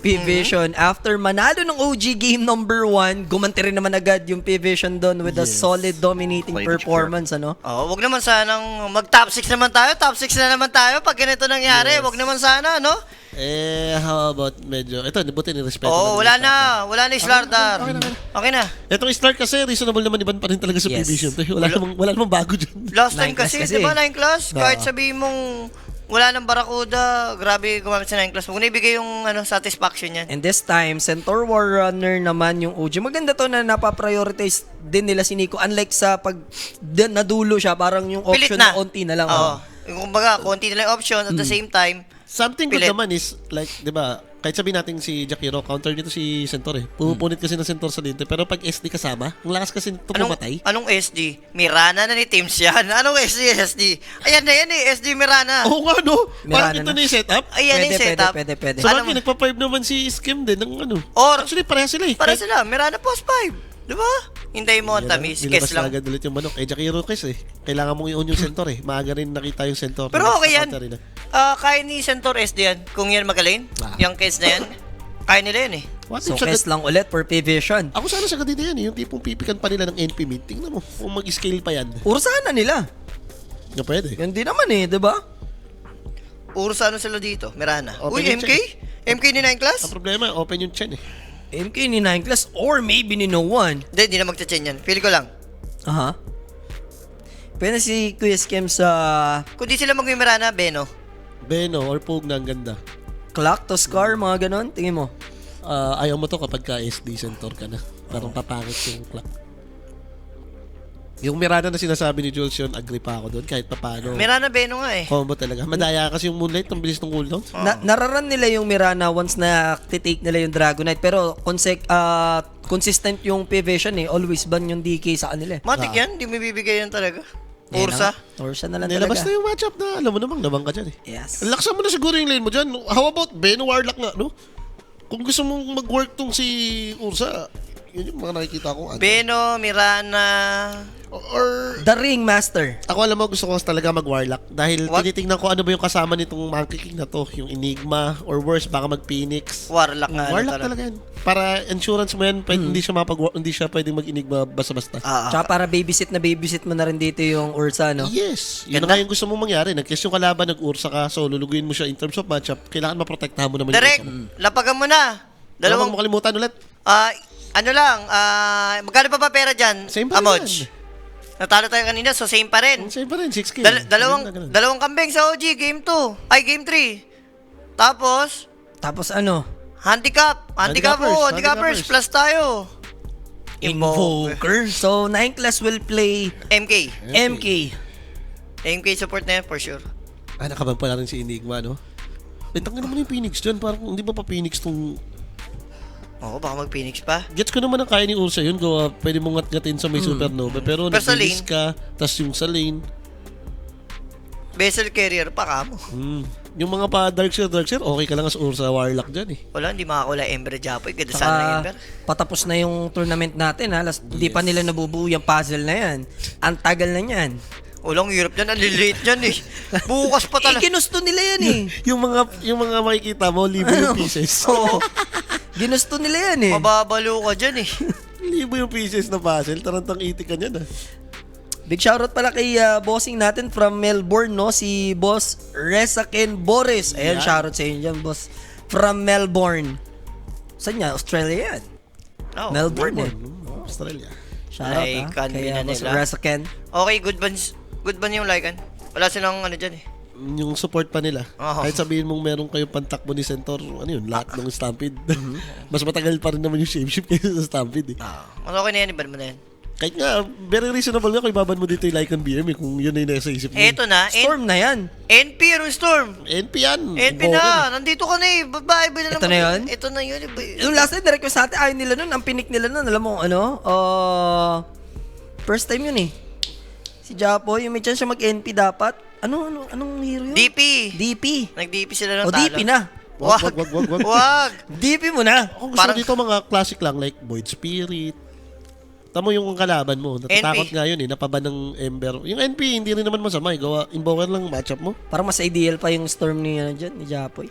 P-Vision, after manalo ng OG game number 1, gumanti rin naman agad yung P-Vision doon with a solid dominating performance, ano? Oh, wag naman sanang mag-top 6 naman tayo. Top 6 na naman tayo pag ganito nangyari. Wag naman sana, no? How about medyo... Ito, buti ni respeto. Oh, wala na. Wala na Slardar. Okay na. Itong start kasi, reasonable naman iban pa rin talaga sa Yes. P-Vision. Wala namang bago dyan. Last time Nine class kasi, kasi. di ba, 9 class? Kahit sabihin mong wala nang Barracuda, grabe gumamit sa 9 class. Huwag na ibigay yung satisfaction yan. And this time, Centaur War Runner naman yung OG. Maganda to na napaprioritize din nila si Nico. Unlike sa pag nadulo siya, parang yung Pilit option na. na konti na lang. Oo. Kumbaga, konti na lang yung option at the same time, Something good Pilit. naman is, like, di ba, kahit sabihin natin si Jakiro, counter dito si Centaur eh. Pumupunit kasi ng Centaur sa dito. Pero pag SD kasama, ang lakas kasi ito pumatay. anong SD? Mirana na ni Teams yan. Anong SD? Ayan na yan eh, SD Mirana. Oo nga, no? Parang Mirana ito na. na yung setup. Ayan yung setup. Pwede. So, Alam bakit mo- nagpa-5 naman si Skim din ng ano? Or- Actually, pareha sila eh. Para Kahit- sila, Mirana post 5. Di ba? Hintayin mo ang tamis. Nilabas Kes na lang. agad ulit yung manok. Jakiro kasi eh. Kailangan mong i-on yung Centaur eh. Maaga rin nakita yung Centaur. Pero okay yan. Counter rin, Kaya ni Centaur SD yan. Kung yan magaling, yung case na yan, kaya nila yan eh. What So, if siya kes lang ulit for P-Vision. Ako sana sa ganito yan eh. Yung tipong pipikan pa nila ng NP meet. Tingnan mo. Kung mag-scale pa yan. Ursahan na nila. Na pwede. Yan din naman eh, di ba? Ursa ano sila dito? Mirana. Open Uy, yung MK? MK ni 9 class? Ang problema, open yung chain eh. MK ni 9 class or maybe ni No One. Hindi na magcha-chain yan. Feel ko lang. Aha. Pwede si Kuya Skem sa Kung di sila mag-Mirana, Beno. Beno or Pug na ang ganda. Clock to Scar, mga ganon. Tingin mo. Ayaw mo to kapag ka SD Centaur ka na. Parang papangit yung clock. Yung Mirana na sinasabi ni Jules yun, agree pa ako doon kahit papano. Mirana, Beno nga eh. Combo talaga. Madaya kasi yung Moonlight, ang bilis ng cooldown. Nararan nila yung Mirana once na titake nila yung Dragonite. Pero consistent yung P-Vision eh. Always ban yung DK sa kanila eh. Matik yan, di mo bibigay yan talaga. Yan Ursa. na. Ursa na lang Nilabas talaga. na yung matchup na alam mo namang nabang ka dyan eh. Yes. Laksan mo na siguro yung lane mo dyan. How about Ben Warlock nga, no? Kung gusto mong mag-work tong si Ursa, yun yung mga nakikita ko. Beno, Mirana. Or The Ring Master. ako alam mo, gusto ko talaga mag-Warlock dahil What? tinitingnan ko ano ba yung kasama nitong Monkey King na to. Yung Enigma or worse, baka mag-Phoenix. Warlock nga. Warlock talaga yan. Para insurance mo yan, hindi siya pwedeng mag-Enigma basta-basta. Tsaka para babysit mo na rin dito yung Ursa, no? Yes. Yun Ganda. na nga yung gusto mong mangyari. Nag-kiss yung kalaban, nag-ursa ka, so luluguin mo siya in terms of matchup. Kailangan maprotektahan mo naman Direct, yung ursa mo. lapagan mo na. Dalawang Dalawang, mo kalimutan ulit. ano lang, magkano pa ba pera dyan? Same pa rin Amoj. yan. Natalo tayo kanina, so same pa rin. Same pa rin, 6K. Dalawang kambing sa OG, game 2. Ay, game 3. Tapos ano? Handicappers, plus tayo. Invoker. So, 9 class will play MK. MK. MK support na yan, for sure. Nakaban pala rin si Enigma, no? Tangin naman yung Phoenix dyan. Parang hindi ba pa Phoenix tong... Oo, baka mag-Phoenix pa. Gets ko naman ang kaya ni Ursa yun. Gawa, pwede mong ngat-ngatin sa may supernova. Pero Pero sa nag-release lane. ka, tas yung sa lane. Vessel carrier pa kamo. Yung mga pa Darkseer, okay ka lang as Ursa Warlock dyan eh. Wala, hindi makakula Ember Japoy. Ganda sana ng Ember. Patapos na yung tournament natin, ha? Hindi pa nila nabubuo yung puzzle na yan. Ang tagal na yan. Walang hirap dyan, ang lilate dyan eh. Bukas pa talaga. Ginusto nila yan eh. yung mga makikita mo, libo yung pieces. Oo. Ginusto nila yan eh. Mababalo ka dyan eh. Libo yung pieces na puzzle. Tarantang itik ka niyan ah. Big shoutout pala kay bossing natin from Melbourne, no? Si Boss Resaken Boris. Ayan, shoutout sa inyo dyan, boss. From Melbourne. Saan niya? Australia yan. Oh, Melbourne eh. Australia. Shoutout Ay, ha. kanbi Kay na Boss nila. Resaken. Okay, good ban yung Lycan. Wala silang ano dyan eh. Yung support pa nila. Oo. Kahit sabihin mong meron kayong pantakbo ni Centaur, ano yun, lahat ng Stampede. Mas matagal pa rin naman yung shapeshift kaysa sa Stampede eh. Mas okay na yan, iban mo na yan. Kahit nga, very reasonable nga kung ibaban mo dito yung Lycan BM eh, kung yun ay nasa isip mo. Eto na, Storm na yan. NP, anong Storm? NP yan. NP na, nandito ka na eh. Babae ba na Ito na yun? Ito na yun. Yung last time, direct sa atin, ayaw nila nun. Ang pinik nila nun, alam mo, ano? First time yun eh. Si Japo, yung may chance siya mag-NP dapat. Anong hero yun? DP. DP. Nag-DP sila ng O, talo. DP na. Wag. Wag. DP mo na. Kung gusto Parang- dito mga classic lang like Void Spirit. Tamo yung kalaban mo. Natatakot NP. nga yun eh. Napaban ng Ember. Yung NP, hindi rin naman masama eh. Gawa, invoker lang matchup mo. Parang mas ideal pa yung Storm ni, ano dyan, ni Japoy.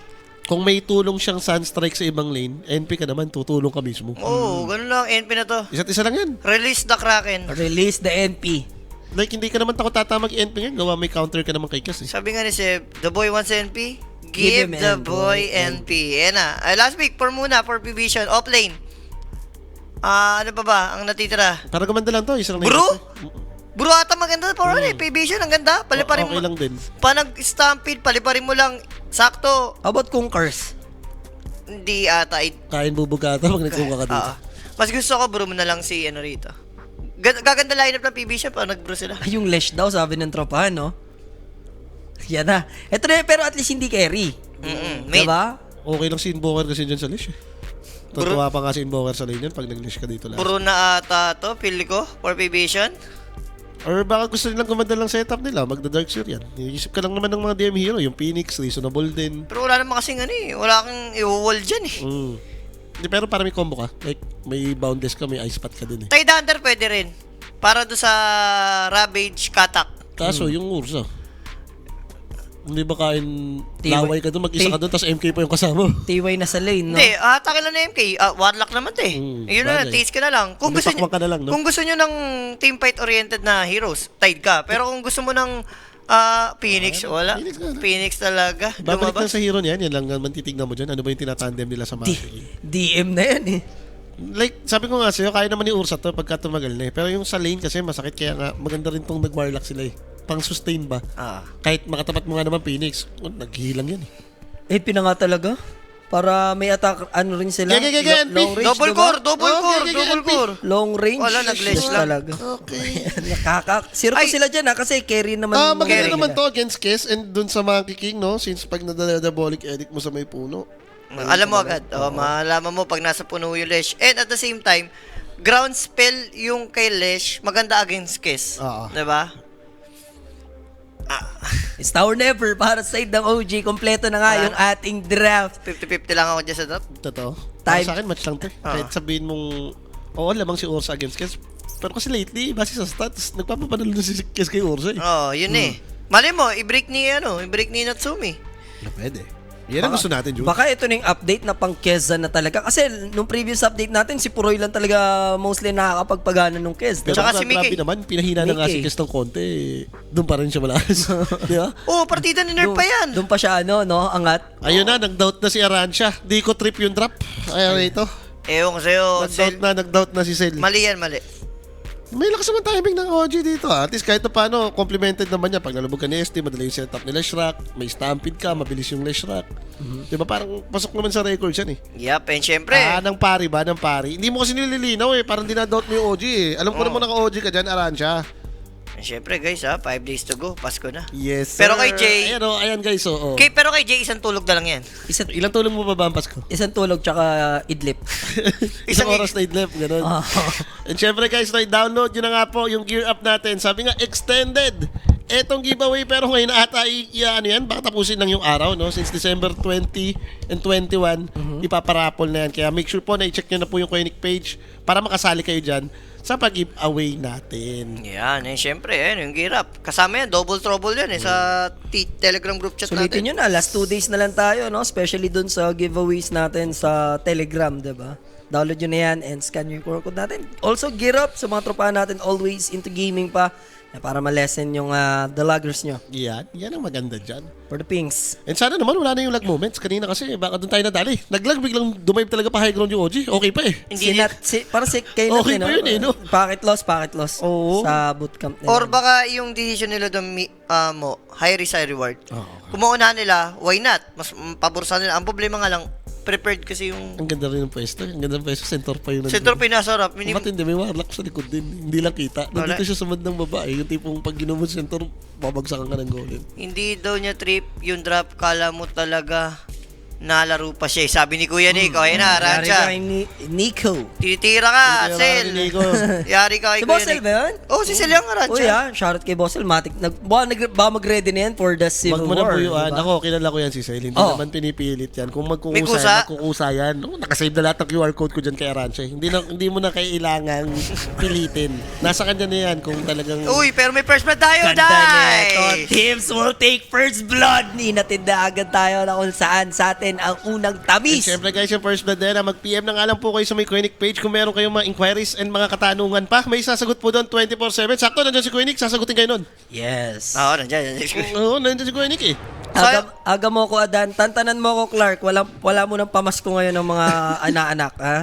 Kung may tulong siyang Sunstrike sa ibang lane, NP ka naman, tutulong ka mismo. Oo, ganun lang. NP na to. Isa't isa lang yan. Release the Kraken. Release the NP. Like, hindi ka naman takot tatamag NP yan. Gawa may counter ka naman kay Kas eh. Sabi nga ni Seb, the boy wants NP? Give Give him the NP. boy NP. Ayan na. Last week, for Vision, offlane. Ano pa ba ang natitira? Para gumanda lang to, isa lang na Bro? yun. Bro, ata maganda po rin Vision, ang ganda. Paliparin Okay mo. lang din. Pa nag-stampede, paliparin mo lang. Sakto. How about Conkers? Hindi ata. Kain bubugata pag nagkuha ka dito. Mas gusto ko bro mo na lang si ano rito. Gaganda lineup ng Vision pa nag-bro sila. Ay, yung Lesh daw, sabi ng tropahan, no? Yan na. Ito na, pero at least hindi carry. Mid. Diba? Okay lang si Invoker kasi dyan sa leash eh. Tutuwa pa nga si Invoker sa lane yan pag nag-leash ka dito lang. Bro na ata to, feel ko, for Vision. Or baka gusto nilang gumanda lang setup nila, magda-Dark Seer yan. Iisip ka lang naman ng mga DM hero, yung Phoenix, reasonable din. Pero wala naman kasing ano eh. Wala kang i-wall dyan eh. Hindi, pero para may combo ka. Like, may boundless ka, may ice pot ka din eh. Tide Hunter pwede rin. Para do sa Ravage Katak. Kaso, yung Ursa, hindi ba kain T- laway ka doon, mag-isa T- ka doon, tapos MK pa yung kasama. TY na sa lane, no? Hindi, atake lang na MK. Warlock naman to eh. Yun na, bagay. taste ka na lang. Kung gusto nyo, Pakwan ka na lang, no? kung gusto nyo ng team fight oriented na heroes, Tide ka. Pero kung gusto mo ng Phoenix, wala. Phoenix ka na. Phoenix talaga. Babalik lang Lumabas. sa hero niyan, yan lang naman titignan mo dyan. Ano ba yung tinatandem nila sa match? DM na yan, eh. Like, sabi ko nga sa'yo, kaya naman ni Ursa to pagka tumagal na eh. Pero yung sa lane kasi masakit, kaya nga maganda rin tong nag-warlock sila eh. Pang-sustain ba? Kahit makatapat mo nga naman Phoenix, naghihilang yan eh. NP na nga talaga. Para may attack, ano rin sila? Gege, NP. Long range, Double diba? core, double Okay, core, okay, double NP. core. Long range. Wala, nag-lash lang. talaga. Okay. Zero to Ay. sila dyan, ha? Kasi carry naman. Maganda Carry naman nila. to against Kiss and dun sa Monkey King, no? Since pag nadadabolic edit mo sa may puno. Alam mo agad. Malaman mo pag nasa puno yung Lesh. And at the same time, ground spell yung kay Lesh, maganda against Kiss. Oo. Diba? It's now or never para sa side ng OG. Kompleto na nga yung ating draft. 50-50 lang ako dyan sa top. Totoo. Time. Para sa akin, match lang to eh. Kahit sabihin mong, oo, lamang si Ursa against Kiss. Pero kasi lately, base sa stats, nagpapapanalo na si Kiss kay Ursa eh. Yun eh. Mali mo, i-break ni Natsumi. Pwede. Yan ang gusto natin, Jude. Baka ito na yung update na pang Keza na talaga. Kasi nung previous update natin, si Puroy lang talaga mostly nakakapagpagana nung Kez. Pero Tsaka sa si Mickey. grabe naman, pinahina na nga si Mickey. Kiss ng konti. Doon pa rin siya malakas. Di ba? Partida ni Nerf pa yan. Doon pa siya, no? Angat. Ayun na, nag-doubt na si Arancia. Di ko trip yung drop. Ayan ito. Ewan ko sa'yo, Nag-doubt na si Sel. Mali yan, mali. May lakas naman timing ng OG dito. At least kahit na paano, complimented naman niya. Pag nalubog ka ni ST, madali yung setup ni Leshrac. May stampede ka, mabilis yung Leshrac. Di ba parang pasok naman sa record yan eh. Yup, and syempre. Ng pari ba? Ng pari. Hindi mo kasi nililinaw eh. Parang dinadoubt mo yung OG eh. Alam ko naman naka-OG ka dyan, Arancia. And syempre guys 5 days to go, Pasko na. Yes, sir. Pero kay Jay- Ayan, ayan guys, oo. Pero kay Jay, isang tulog na lang yan. Ilang tulong mo ba ba ang Pasko? Isang tulog tsaka idlip. Isang oras na idlip, ganun. And syempre guys, download nyo na nga po yung gear up natin. Sabi nga, extended. Etong giveaway, pero ngayon ata, ano yan, baka tapusin lang yung araw, no? Since December 20 and 21, ipaparapol na yan. Kaya make sure po na i-check nyo na po yung Koenig page para makasali kayo dyan sa pag-giveaway natin. Yan, and syempre, yung gear up. Kasama yan, double trouble yan sa Telegram group chat Sulitin natin. nyo na, last 2 days na lang tayo, no? Especially dun sa giveaways natin sa Telegram, diba? Download nyo na yan and scan yung QR code natin. Also, gear up sa mga tropahan natin, always into gaming pa, para ma-lessen yung the laggers nyo. Yan ang maganda dyan. For the pings. And sana naman wala na yung lag moments. Kanina kasi baka doon tayo nadali. Naglag, biglang dumive talaga pa high ground yung OG. Okay pa eh. Hindi Para si kayo Okay natin, pa yun eh, no? Packet loss. Oo. Sa bootcamp nila. Or baka yung decision nila doon high risk, high reward. Kung maunahan nila, why not? Mas paborsa nila. Ang problema nga lang, prepared kasi yung Ang ganda rin ng pwesto. Ang ganda ng pwesto. Center pa yung center pinasarap. Matindi, may warlock sa likod din. Hindi lang kita. Nandito siya sa bandang babae. Yung tipong pag ginumod center, babagsakan ka ng golem. Hindi daw niya trip yung drop. Kala mo talaga nalaro pa siya. Sabi ni Kuya Nico, ayun na, Yari Rancha. ka kay Nico. Titira ka, Titira Sel. ka ni Nico. Yari ka kay Si Kuya Bossel Nico. ba yun? Oh, si Sel yung Rancha. Uy shoutout kay Bossel. Ba mag-ready na yan for the Civil Wag mo na War. buyuan. diba? Ako, kilala ko yan si Sel. Hindi Oh. naman pinipilit yan. Kung May magkukusa kusa? yan, magkukusa yan. Oh, nakasave na lahat ng QR code ko dyan kay Aranche. Hindi mo na kailangang pilitin. Nasa kanya na yan kung talagang... Uy, pero may first blood tayo, Ganda nito. Day! Teams will take first blood. Ninatid na agad tayo na kung saan sa atin. natin ang unang And tamis. syempre guys, yung first blood na mag-PM na nga lang po kayo sa may Quenic page kung meron kayong mga inquiries and mga katanungan pa. May sasagot po doon 24/7. Sakto, nandiyan si Quenic, sasagutin kayo nun. Yes. Oo, nandiyan. Oo, nandiyan si Quenic eh. Aga mo ko, Adan. Tantanan mo ko, Clark. Wala mo ng pamasko ngayon ng mga anak-anak, ha?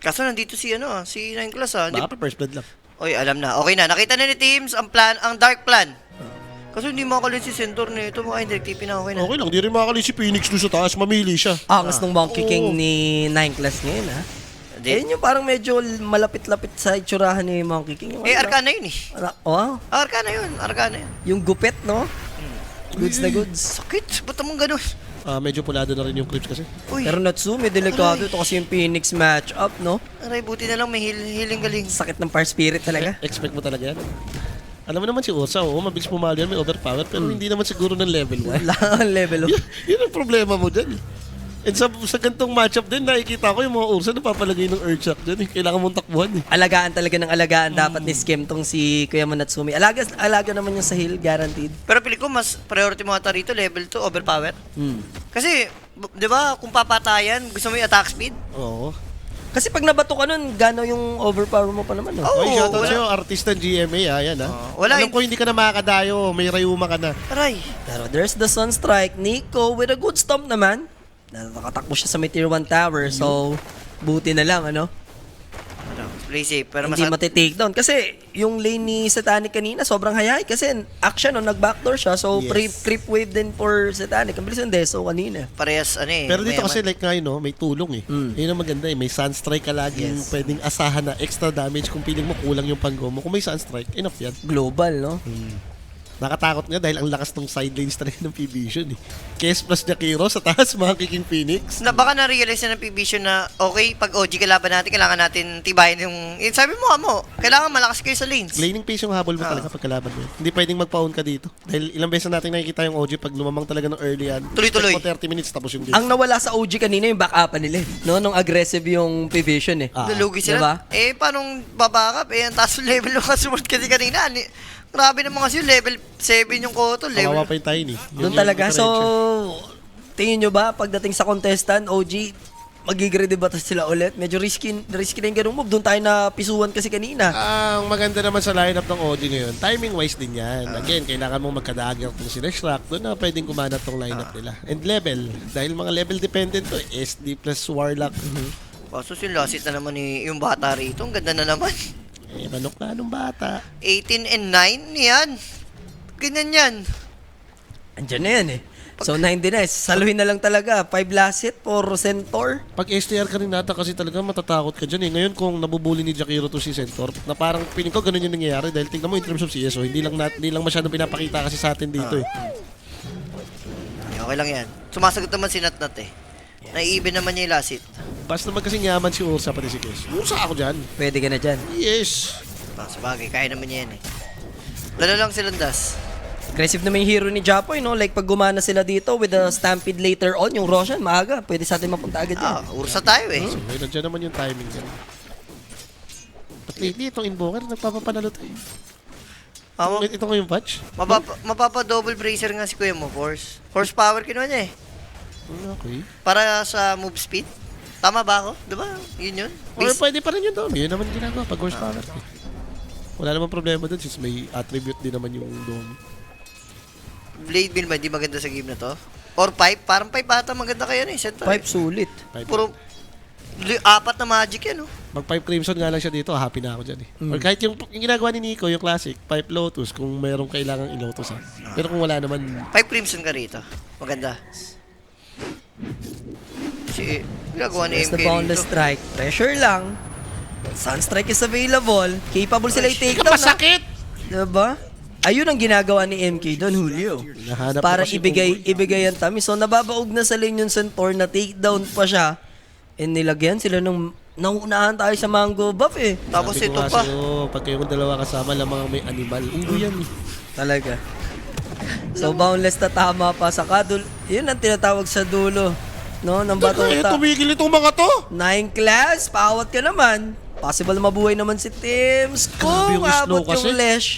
Kaso nandito si si 9 class Hindi, Baka pa first blood lang. oy, alam na. Okay na. Nakita na ni Teams ang dark plan. Kaso hindi makalit si Centaur nito. Mga direct na okay na. Okay lang, di rin makakali si Phoenix doon sa taas. Mamili siya. Angas ng Monkey King ni 9 class ngayon, ha? Hindi. Ayun yung parang medyo malapit-lapit sa itsurahan ni Monkey King. Yung Arcana yun eh. Wow. Arcana yun. Yung gupit, no? Goods na goods. Sakit. Ba't mong ganun? Medyo pulado na rin yung clips kasi. Uy. Pero Natsume, delikado ito kasi yung Phoenix match-up, no? Aray, buti na lang may healing galing. Sakit ng Fire Spirit talaga. Expect mo talaga yan. Alam mo naman si Ursa, mabilis pumalo yan, may overpower, pero hindi naman siguro ng level 1. Wala ang level of... Yun ang problema mo dyan. And sa gantong matchup din, nakikita ko yung mga Ursa na papalagay ng Earthshock dyan. Kailangan mong takbuhan eh. Alagaan talaga ng alagaan dapat ni Skim tong si Kuya Natsumi. Alaga naman yung sa heal, guaranteed. Pero pili ko mas priority mo ata rito, level 2, overpower. Hmm. Kasi, di ba, kung papatayan, gusto mo yung attack speed? Oo. Kasi pag nabato ka nun, gano yung overpower mo pa naman, no? Oo. Okay, shoutout wala. sa'yo, artist ng GMA, yan ha. Wala Alam ko hindi ka na makakadayo, may rayuma ka na. Aray. Pero there's the Sunstrike. Nico with a good stomp naman. Nakatakbo siya sa may tier 1 tower. So, buti na lang, ano? Play safe. Pero Hindi matitake down. Kasi, yung lane ni Satanic kanina, sobrang hayay. Kasi, action, no? Nag-backdoor siya. So, Yes. creep wave din for Satanic. Ang bilis ng Deso kanina. parehas, Pero dito mayaman. kasi like ngayon, no, may tulong eh. Yun ang maganda eh. May Sunstrike ka laging Yes. pwedeng asahan na extra damage kung piling mo kulang yung panggo mo. Kung may Sunstrike, enough yan. Global, no? Nakatakot nga dahil ang lakas ng side lanes talaga ng P-Vision eh. Kes plus Jakiro sa taas, mga King Phoenix. Na baka na-realize na ng P-Vision na okay, pag OG kalaban natin, kailangan natin tibayin yung... Sabi mo, kailangan malakas kayo sa lanes. Laning pace yung habol mo talaga pag kalaban mo. Hindi pwedeng mag-pawn ka dito. Dahil ilang beses na natin nakikita yung OG pag lumamang talaga ng early yan. Tuloy-tuloy. Expect mo 30 minutes tapos yung game. Ang nawala sa OG kanina yung back-upan nila eh. No? Nung aggressive yung P-Vision eh. Nalugi sila. Diba? Paano babakap? Ang taas yung level ng kasunod kasi kanina. Grabe naman kasi yung level 7 yung Koto. Kawawa Level... pa yung Tiny. Doon talaga. So, tingin nyo ba, pagdating sa contestant, OG, magigready ba sila ulit? Medyo risky na yung ganung move. Doon tayo na pisuan kasi kanina. Ang maganda naman sa lineup ng OG ngayon, timing-wise din yan. Again, kailangan mong magkadagger kung sila Shrek. Doon na pwedeng kumanat tong lineup nila. And level. Dahil mga level dependent to, SD plus Warlock. Kaso yung lasit na naman yung bata rito. Ang ganda na naman. Manok na nung bata. 18 and 9 yan. Ganyan yan. Andiyan na yan eh. So, 90 na eh. Saluhin na lang talaga. 5 Lasset for Centaur. Pag STR ka rin nata kasi talaga matatakot ka dyan eh. Ngayon kung nabubuli ni Jakiro to si Centaur, na parang piling ko ganun yung nangyayari dahil tingnan mo in terms of CSO, hindi lang masyadong pinapakita kasi sa atin dito eh. Okay lang yan. Sumasagot naman si Natnat eh. Naiibin naman niya yung lasit. Basta naman kasing yaman si Ursa pati si Kes. Ursa ako dyan. Pwede ka na dyan. Yes. Sabagay, kaya naman niya yan eh. Dala lang silang das. Aggressive naman yung hero ni Japoy, no? Like, pag gumana sila dito with the Stampede later on, yung Roshan, maaga. Pwede sa atin mapunta agad yan. Ursa tayo eh. So, may nandiyan naman yung timing dyan. But lately, itong Invoker, nagpapapanalo to eh. Ito ko yung patch. Mapapa-double bracer nga si Kuya mo, Force. Horsepower kinuha niya eh. Okay. Para sa move speed. Tama ba ako? Diba? Yun yun. Or pwede pa rin yun doon. Yun naman ginagawa pag horsepower. Wala namang problema doon since may attribute din naman yung doon. Blade Bill ba? Di maganda sa game na to? Or pipe? Parang pipe ata maganda kaya na eh. Set Pipe sulit. Puro 4 na magic yan, no? Mag 5 Crimson nga lang siya dito, happy na ako dyan eh. Or kahit yung ginagawa ni Nico, yung classic, 5 Lotus, kung mayroong kailangang i-Lotus ha. Pero kung wala naman, 5 Crimson ka rito. Maganda. Kasi, ginagawa ni There's MK the boundless rito. strike. Pressure lang. Sunstrike is available. Capable sila i-take down. masakit! Diba? Ayun ang ginagawa ni MK doon, Julio. Nahanap Para ko kasi ibigay ang tamis. So, nababaog na sa lane yung Centaur na takedown pa siya. And nilagyan sila nung nauunahan tayo sa mango buff eh. Tapos Sabi ko ito nga pa. sa'yo, pag kayong dalawa kasama, lamang may animal. Ulo yan eh. Talaga. So, boundless na tama pa sa kadul. Yun ang tinatawag sa dulo. No, ng batuta. Tumigil itong mga to! 9 class, paawat ka naman. Possible mabuhay naman si Tims Grabe kung yung slow abot kasi. yung Lesh.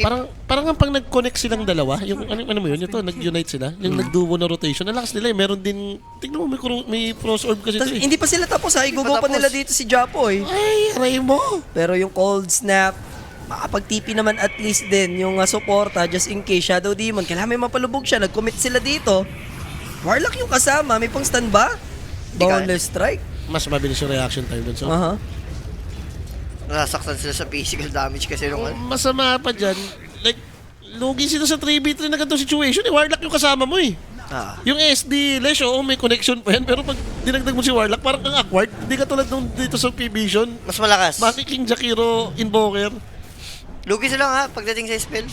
Parang ang pag nag-connect silang dalawa, yung ano mo yun, ito, nag-unite sila, yung nag-duo na rotation, ang lakas nila eh. Meron din, tignan mo, may cross orb kasi Tas, ito eh. hindi pa sila tapos ha. Igugo pa tapos. nila dito si Japoy. Ay, aray mo! Pero yung cold snap, makapag-TP naman at least din yung suporta just in case Shadow Demon. Kailangan may mapalubog siya. Nag-commit sila dito. Warlock yung kasama. May pang stun ba? Boundless strike. Mas mabilis yung reaction time dun. So, Aha. Nasaktan sila sa physical damage kasi nung ang masama pa dyan, like, lugi sila sa 3v3 na ganitong situation. Warlock yung kasama mo eh. Yung SD, Lesh, oo, may connection pa yan. Pero pag dinagdag mo si Warlock, parang ang awkward. Hindi ka tulad nung dito sa P-Vision. mas malakas. Maki King Jakiro, Invoker. Lugi sila nga pagdating sa spell.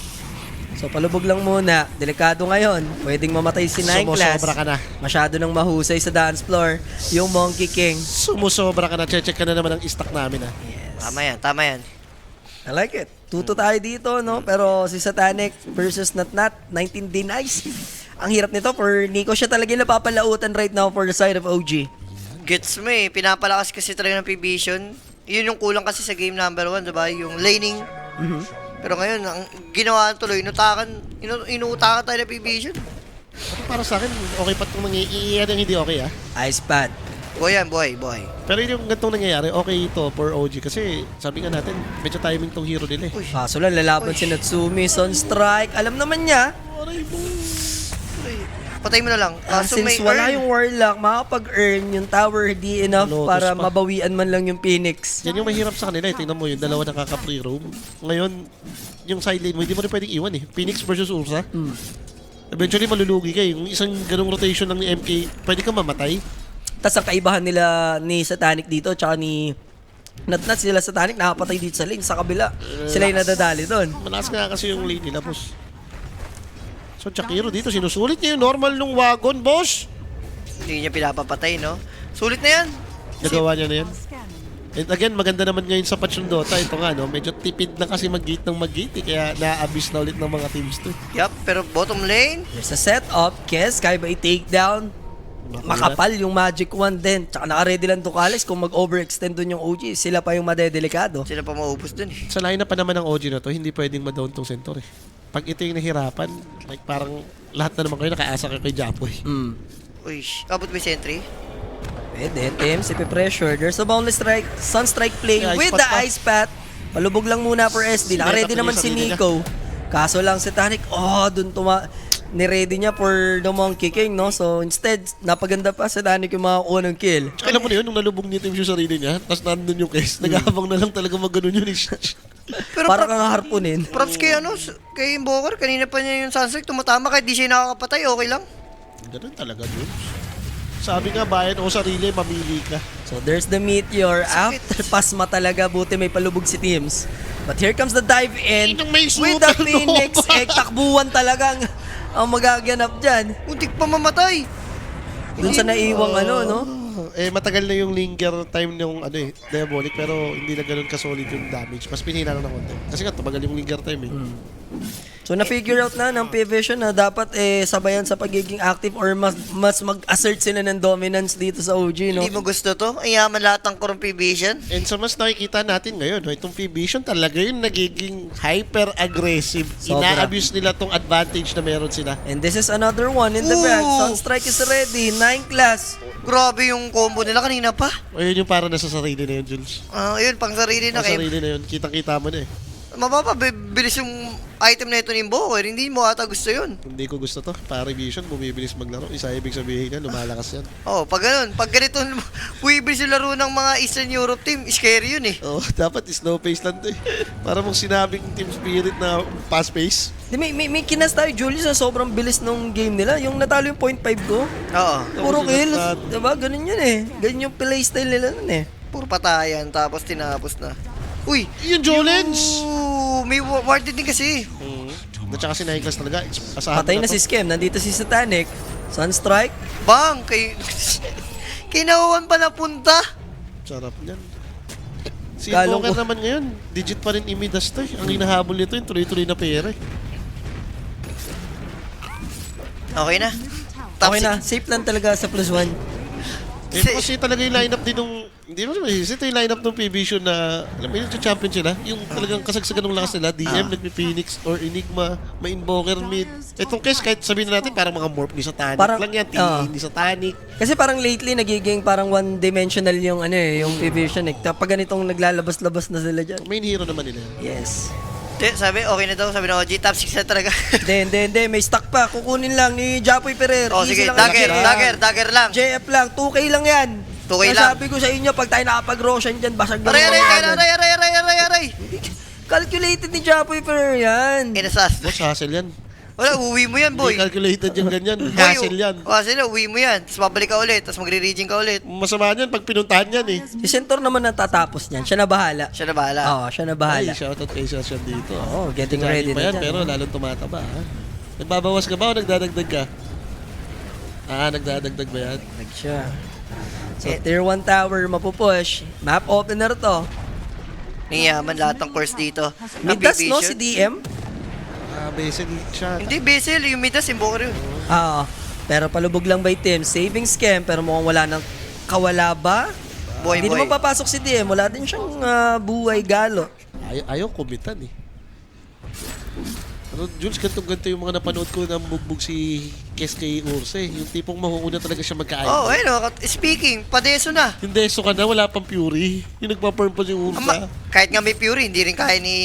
So palubog lang muna. Delikado ngayon. Pwedeng mamatay si Nine Class. Sumusobra ka na. Masyado nang mahusay sa dance floor. Yung Monkey King. Sumusobra ka na. Check ka na naman ang stock namin ah. Tama yan. I like it. Tuto tayo dito, no? Pero si Satanic versus Natnat, 19 denies. Ang hirap nito for Nico. Siya talaga yung napapalautan right now for the side of OG. Gets mo eh. Pinapalakas kasi talaga ng P-Vision. Yun yung kulang kasi sa game number 1, diba? Yung laning. Pero ngayon, ang ginawa tuloy, inuutakan tayo ng P-Vision. Pero para sa akin, okay pa itong nangyayari ang hindi okay ah. Ice pad. Boy yan, boy. Pero yung ganitong nangyayari, okay ito for OG. Kasi sabi nga natin, medyo timing tong hero nila eh. Kaso lang, lalaban si Natsumi, Sunstrike. Alam naman niya, Aray mo. Patay mo na lang. Kaso may since wala earn. yung Warlock, makapag-earn yung tower di enough Lotus para pa. mabawian man lang yung Phoenix. Yan yung mahirap sa kanila eh. Tingnan mo yung dalawa nakaka-free roam. Ngayon, yung side lane mo, hindi mo rin pwedeng iwan eh. Phoenix versus Ursa. Eventually, malulugi ka eh. Yung isang ganung rotation lang ni MK, pwede kang mamatay. Tapos ang kaibahan nila ni Satanic dito, tsaka ni Natnat, sila Satanic nakapatay dito sa lane. Sa kabila, sila yung nadadali doon. Malakas nga kasi yung lane nila, boss. So, Jakiro dito, sinusulit niya yung normal nung wagon, boss. Hindi niya pinapapatay, no? Sulit na yan. Nagawa niya na yan. And again, maganda naman ngayon sa patch ng Dota. Ito nga, no? Medyo tipid na kasi mag-gate ng mag-gate. Kaya na-abuse na ulit ng mga teams to. Yup, pero bottom lane, There's a setup, Kes, kaya ba i-takedown? Makapal yung Magic Wand din. Tsaka naka-ready lang Ducales kung mag-overextend dun yung OG. Sila pa yung madedelikado. sila pa maubos dun eh. Sa line pa naman ng OG na to, hindi pwedeng ma-down tong center eh. Pag ito yung nahirapan, like parang lahat na naman kayo nakaasa kayo kay Japoy. Uy, abot may sentry. Pwede, Tems, ipipressure. There's a boundless strike, Sunstrike playing May ice with path the pa. Ice Path. Palubog lang muna for SD. Naka-ready Sineta naman pa si niya yung Nico. Kaso lang si Tanic, dun ni-ready niya for the Monkey King, no? So, instead, napaganda pa si Tanic yung mga unang kill. Tsaka alam mo na yun, nung nalubog niya yung sarili niya, tapos nandun yung case, nag-aabang na lang talaga mag-ganon yun. Pero Para kang harpunin. props kay kay Invoker, kanina pa niya yung Sunstrike tumatama kahit di siya nakakapatay, okay lang. Ganun talaga, dude. Sabi nga, bayan o sarili, mamili ka. So, there's the Meteor. After pasma talaga, buti may palubog si Teams. But here comes the dive in. Inang may With the supernova. Phoenix, takbuhan talagang ang magaganap dyan. Muntik pa mamatay. Dun sa naiwang no? Matagal na yung linger time ng Diabolic, pero hindi na ganun ka-solid yung damage. Mas pinila lang ng konti. Kasi nga, tumagal yung linger time eh. So na-figure out na ng P-Vision na dapat sabayan sa pagiging active or mas mag-assert sila ng dominance dito sa OG, no? Hindi mo gusto to? Ang yaman lahat ng kurong P-Vision. And sa mas nakikita natin ngayon, itong P-Vision talaga yung nagiging hyper-aggressive. Sobra. Ina-abuse nila tong advantage na meron sila. And this is another one in the back. Sunstrike is ready. 9 class. Grabe yung combo nila kanina pa. Ayun yung para nasa sarili na yun, Jules. Ayun, pang sarili na Sa kayo. sarili na yun, kitang-kita mo na eh. Bilis yung item na ito ni Invoker. Hindi mo ata gusto yun. Hindi ko gusto to. Para Vision, bumibilis maglaro. Isa ibig sabihin niya, lumalakas yan. Pag ganun. Pag ganito, bumibilis yung laro ng mga Eastern Europe team, scary yun eh. Dapat slow pace lang to eh. Para mong sinabing team spirit na fast pace. May kinas tayo, Julius, sa sobrang bilis nung game nila. Yung natalo yung 0.5 ko. Oo. Puro Tapos kills. lahat. Diba? Ganun yun eh. Ganun yung playstyle nila nun eh. Puro patayan, tapos tinapos na. Uy! Yung Jolens! May warded din kasi. At saka si Niklas talaga. Asahan Patay mo na si Skem. Nandito si Satanic. Sunstrike. Bang! Kay Nawawan pa napunta. Sarap niyan. Si Kalong Invoker ko. naman ngayon, digit pa rin imidas to eh. Ang hinahabol nito yung tuloy-tuloy na pera eh. Okay na. Top Okay na. Safe lang talaga sa +1. Ito kasi talaga yung lineup din nung, hindi mo masisisi, ito yung lineup ng P-Vision na, alam mo yun, champion sila, yung talagang kasagsagan ng lakas nila, DM, Nagpi-Phoenix, or Enigma, may Invoker mid. Itong case, kahit sabihin na natin, parang mga morph ni Satanic Parang- lang yan, ni Satanic. Kasi parang lately nagiging parang one-dimensional yung ano eh, yung P-Vision eh. Pag ganitong naglalabas-labas na sila dyan. Main hero naman nila. Yes. Sabi, okay na daw. Sabi na OG, top 6 na talaga. Hindi. May stock pa. Kukunin lang ni Japoy Ferrer. Oh, Easy sige, lang dagger lang. JF lang. 2K lang yan. 2K Kaya lang. sabi ko sa inyo, pag tayo nakapag-Roshan dyan, basag na Aray. Calculated ni Japoy Ferrer yan. Inasas. Boss, hassle yan. Wala, uwi mo yan, boy. Hindi calculated yung ganyan. Hassle yan. Hassle, uwi mo yan. Tapos babalik ka ulit. Tapos magre-raging ka ulit. Masama yan pag pinuntahan yan eh. Si Centaur naman ang tatapos niyan. Siya na bahala. Siya na bahala. Oo, siya na bahala. Ay, shoutout kay Sasha dito. Oo, getting Tingnan ready pa na yan, dyan. pero lalong tumataba. Ha? Nagbabawas ka ba o nagdadagdag ka? Nagdadagdag ba yan? Nag siya. So, tier 1 tower, mapupush. Map opener to. Niyaman lahat ng course dito. Midas, no? Si DM? Basically siya. Hindi, Basil. Yung Midas, invoker yun. Oo. Pero palubog lang by team. Saving scam, pero mukhang wala nang kawala ba? Boy. Hindi naman papasok si DM. Wala din siyang buhay galo. Ayaw kumitan eh. Pero Jules, ganito yung mga napanood ko na bugbog si Keske Urse. Yung tipong mahuuna talaga siya magka-item. Oh, ayun o. Speaking, padeso na. Hindi, so ka na, wala pang Fury. Yung nagpa-perm pa si Ursa. Kahit nga may Fury, hindi rin kaya ni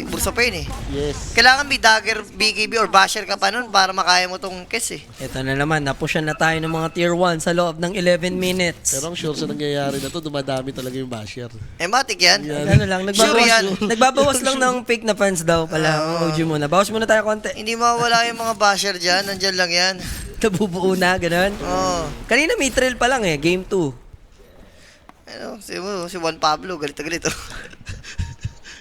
Bursa Pain eh. Yes. Kailangan may dagger, BKB or basher ka pa nun para makaya mo tong kes eh. Ito na naman. Napushan na tayo ng mga tier 1 sa loob ng 11 minutes. Pero ang sure sa nangyayari na to, dumadami talaga yung basher. Matic yan. Ano lang, Sure yan. nagbabawas lang ng fake na fans daw pala. OG muna. Bawas muna tayo konti. Hindi mawala yung mga basher dyan. Nandyan lang yan. Nabubuo na, ganun. Oo. Kanina may trail pa lang eh, game 2. Ano, si Juan Pablo, galit na galit oh.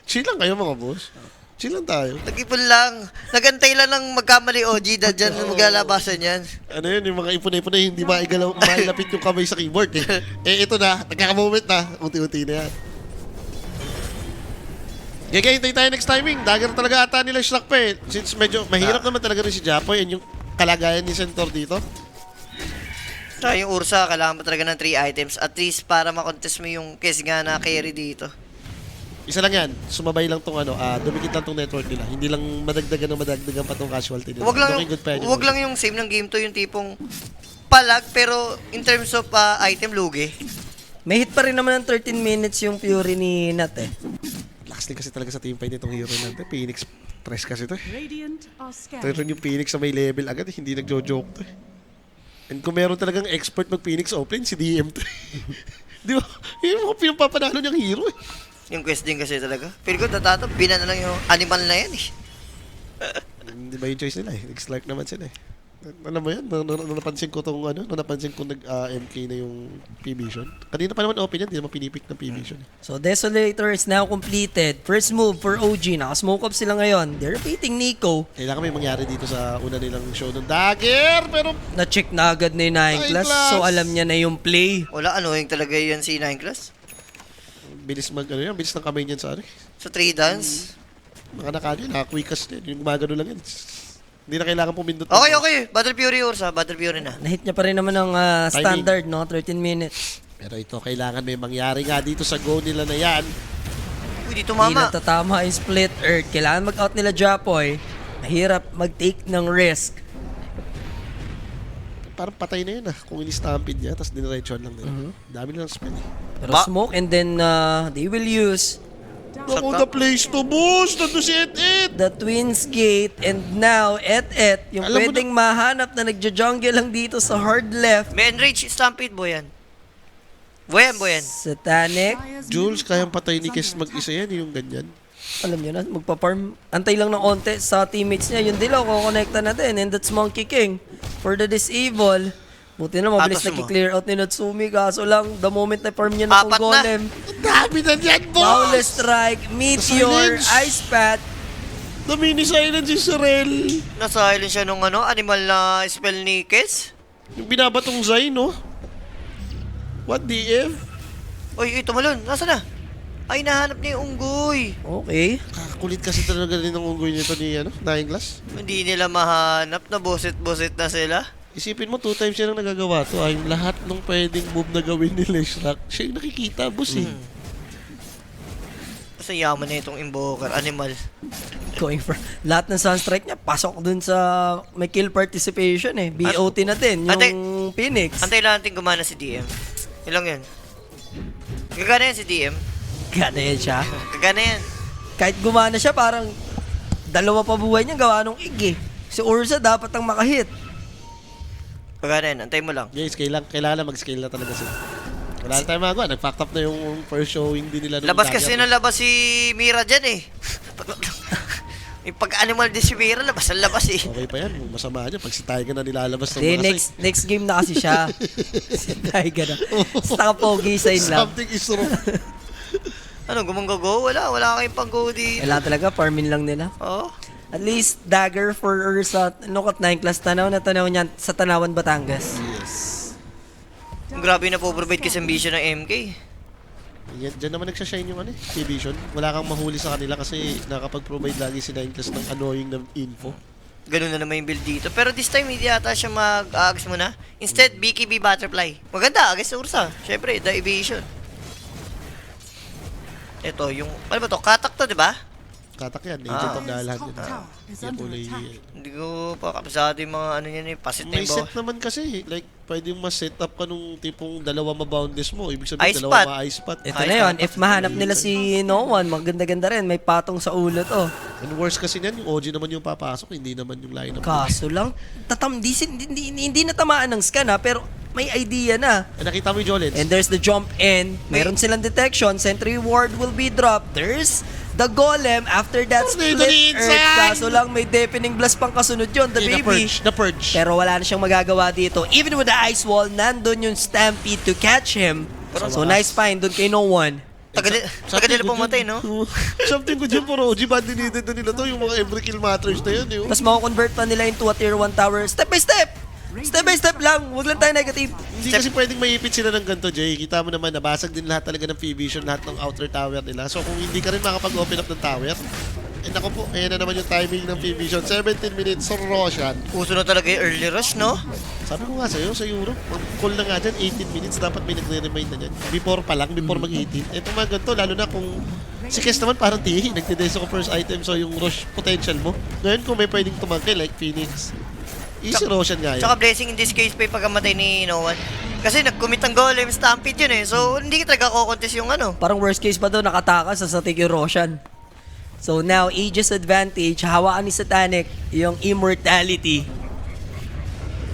Chill lang kayo mga boss. Chill lang tayo. Nag-ipon lang. Nagantay lang ng magkamali OG dyan maglalabasan yan. Ano yun, yung mga ipon-ipon na hindi mailapit yung kamay sa keyboard eh. Ito na, nagkaka-moment na. Unti-unti na yan. Gaya, hintay tayo next timing. Dagger talaga ata nila Shrek pa eh. Since medyo mahirap naman talaga rin si Japoy and yung kalagayan ni Centaur dito. Tsaka yung Ursa, kailangan mo talaga ng 3 items. At least para makontest mo yung case nga na carry dito. Isa lang yan, sumabay lang tong dumikit lang tong network nila. Hindi lang madagdagan pa tong casualty nila. Looking good pa yan. Wag lang yung same ng game to, yung tipong palag, pero in terms of item, lugi. May hit pa rin naman ng 13 minutes yung Fury ni Nat eh. Lakas din kasi talaga sa team fight nitong hero natin. Phoenix, tres kasi to eh. Radiant are scattered. Pero yung Phoenix sa may level agad, hindi nagjo-joke to eh. And kung meron talagang expert mag-Phoenix open, si DM to eh. Di ba? Yung papanalo niyang hero eh. Yung quest din kasi talaga. Pero ko tatatap, bina na lang yung animal na yan eh. Hindi ba yung choice nila eh? Nag-Slark naman sila eh. Alam mo yan, napansin ko tong napansin ko nag-MK na yung P-Vision. Kanina pa naman open yan, hindi naman pinipik ng P-Vision eh. So Desolator is now completed. First move for OG. Naka-smoke up sila ngayon. They're repeating Nico. Kailangan may mangyari dito sa una nilang show ng Dagger, pero Na-check na agad ni 9 class. Class. So alam niya na yung play. Wala, annoying talaga yan si 9 class. bilis bilis ng kamay niyan sa ano eh. Sa 3 dance. Mga nakali, naka-quickcast din. Yung gumagano lang yan. Hindi na kailangan pumindot. Okay. Battle Fury Ursa, Battle Fury na. Na-hit niya pa rin naman ng standard, no? 13 minutes. Pero ito, kailangan may mangyari nga dito sa go nila na yan. Uy, dito Hindi mama. natatama yung split earth. Kailangan mag-out nila Japoy. Mahirap mag-take ng risk. Parang patay na yun kung in-stampede niya, tapos diniretsuhan lang nila. Dami nilang spell eh. Pero smoke and then they will use Naku, the place to boost! Nandun si Et! the Twins Gate and now Et yung Alam mo pwedeng mahanap na nagja-jungle lang dito sa hard left. May enrage stampede, boyan. Boyan. Satanic. Jules, kayang patay ni Kes mag-isa yan, yung ganyan. Alam nyo na, magpa-farm. Antay lang ng onte sa teammates niya. Yung dilaw, kukonekta na din. And that's Monkey King for the disable. Buti na, mabilis Atos mo. nag-clear out ni Natsumi. Kaso lang, the moment na farm niya na Apat itong na. golem. Ang dami na dyan, Bowless boss! Strike, Meteor, Silence. Ice Pat. The mini silence si Sorel. Nasa-silent siya nung animal na spell ni Kes. Yung binabatong Zay, no? What the F? Uy, tumalon. Nasaan na? Ay, nahanap niya yung unggoy. Okay. Kulit kasi talaga rin ng unggoy nito ni Nine Glass. Hindi nila mahanap na bosit-bosit na sila. Isipin mo, 2 times yan ang nagagawa to. Yung lahat ng pwedeng move na gawin ni Leshrac, siya yung nakikita, boss eh. Kasi yaman na itong Invoker, animal. Going for lahat ng Sunstrike niya, pasok dun sa may kill participation eh. BOT na din, Ate- yung Phoenix. Antay lang natin gumana si DM. Ilang yun? Gagana yan si DM. Gana yan siya. Gagana yan. Kahit gumana siya, parang dalawa pa buhay niya gawa nung ig eh. Si Ursa dapat ang makahit. Gagana yan, antay mo lang. Guys, kailangan na mag-scale na talaga sila. Wala na tayong magawa. Nag-fact up na yung first showing din nila. Labas kasi nalabas si Mira dyan eh. Yung pag-animal din si Mira, labas ang labas eh. Okay pa yan. Masama dyan. Pag si Tiger na nilalabas ng Di, mga next game na kasi siya. Si Tiger na. Basta pogi sign lang. Something is wrong. Ano, gumanggo-go? Wala kayong pang-go dito. Wala talaga, farmin lang nila. Oo. At least, dagger for Ursa. Nukot 9 class tanaw na tanaw niya sa Tanawan, Batangas. Yes. Grabe na po provide kasi ang vision ng MK. Yan, dyan naman nagsashine yung T-Vision. Wala kang mahuli sa kanila kasi nakapag-provide lagi si 9 class ng annoying na info. Ganun na naman yung build dito. Pero this time, hindi ata siya mag-agas muna. Instead, BKB Butterfly. Maganda, agas sa Ursa. Siyempre, the evasion. Ito, yung, ano ba to? Katak to, di ba? Katak yan. Agent of Dalahan yun. Is Yan under kulay. attack. Hindi ko pa kabisado yung mga ano yan eh. Pasit na May yung set bawa. naman kasi. Like, pwedeng ma-set up ka nung tipong dalawa ma-boundless mo. Ibig sabihin, Ice dalawa spot. ma-ice spot. Ito na yun, if mahanap nila si No One, maganda-ganda rin, may patong sa ulo to. And worse kasi niyan, yung OG naman yung papasok, hindi naman yung lineup. Kaso lang, hindi natamaan ng scan ha, pero may idea na. Nakita mo yung Jolens? And there's the jump in, meron silang detection, sentry ward will be dropped, there's the golem after that split dito earth. Kaso lang, may deafening blast pang kasunod yun, the baby. Na-purge. Pero wala na siyang magagawa dito. Even with the ice wall, nandun yung Stampede to catch him. So nice find dun kay No One. Taga nila pumatay, no? Something good yun, pero OG bad dinitin na nila to, yung mga every kill matters na yun. Tapos mako-convert pa nila into a tier 1 tower. Step by step! Step by step lang. Huwag lang tayo negative. Hindi kasi pwedeng maipit sila ng ganito, Jay. Kita mo naman, nabasag din lahat talaga ng P-Vision, lahat ng outer tower nila. So kung hindi ka rin makapag-open up ng tower, naku po, ayan na naman yung timing ng P-Vision. 17 minutes, Roshan. Uso na talaga yung early rush, no? Sabi ko nga sa'yo, sa Europe, call na nga dyan, 18 minutes, dapat may nagre-remind na dyan. Before pa lang, before mag-18. Ito mga ganito, lalo na kung si Kes naman parang tihi, nagtideso ko first item, so yung rush potential mo. Ngayon kung may pwedeng tumangki, like Phoenix, easy Roshan nga yan. Tsaka blessing in this case pa yung pagkamatay ni No One. Kasi nag-commit ang golem stampede yun eh. So, hindi ka talaga kukontes yung ano. Parang worst case pa daw nakatakas sa Satik yung Roshan. So now, Aegis advantage, hawaan ni Satanic yung immortality.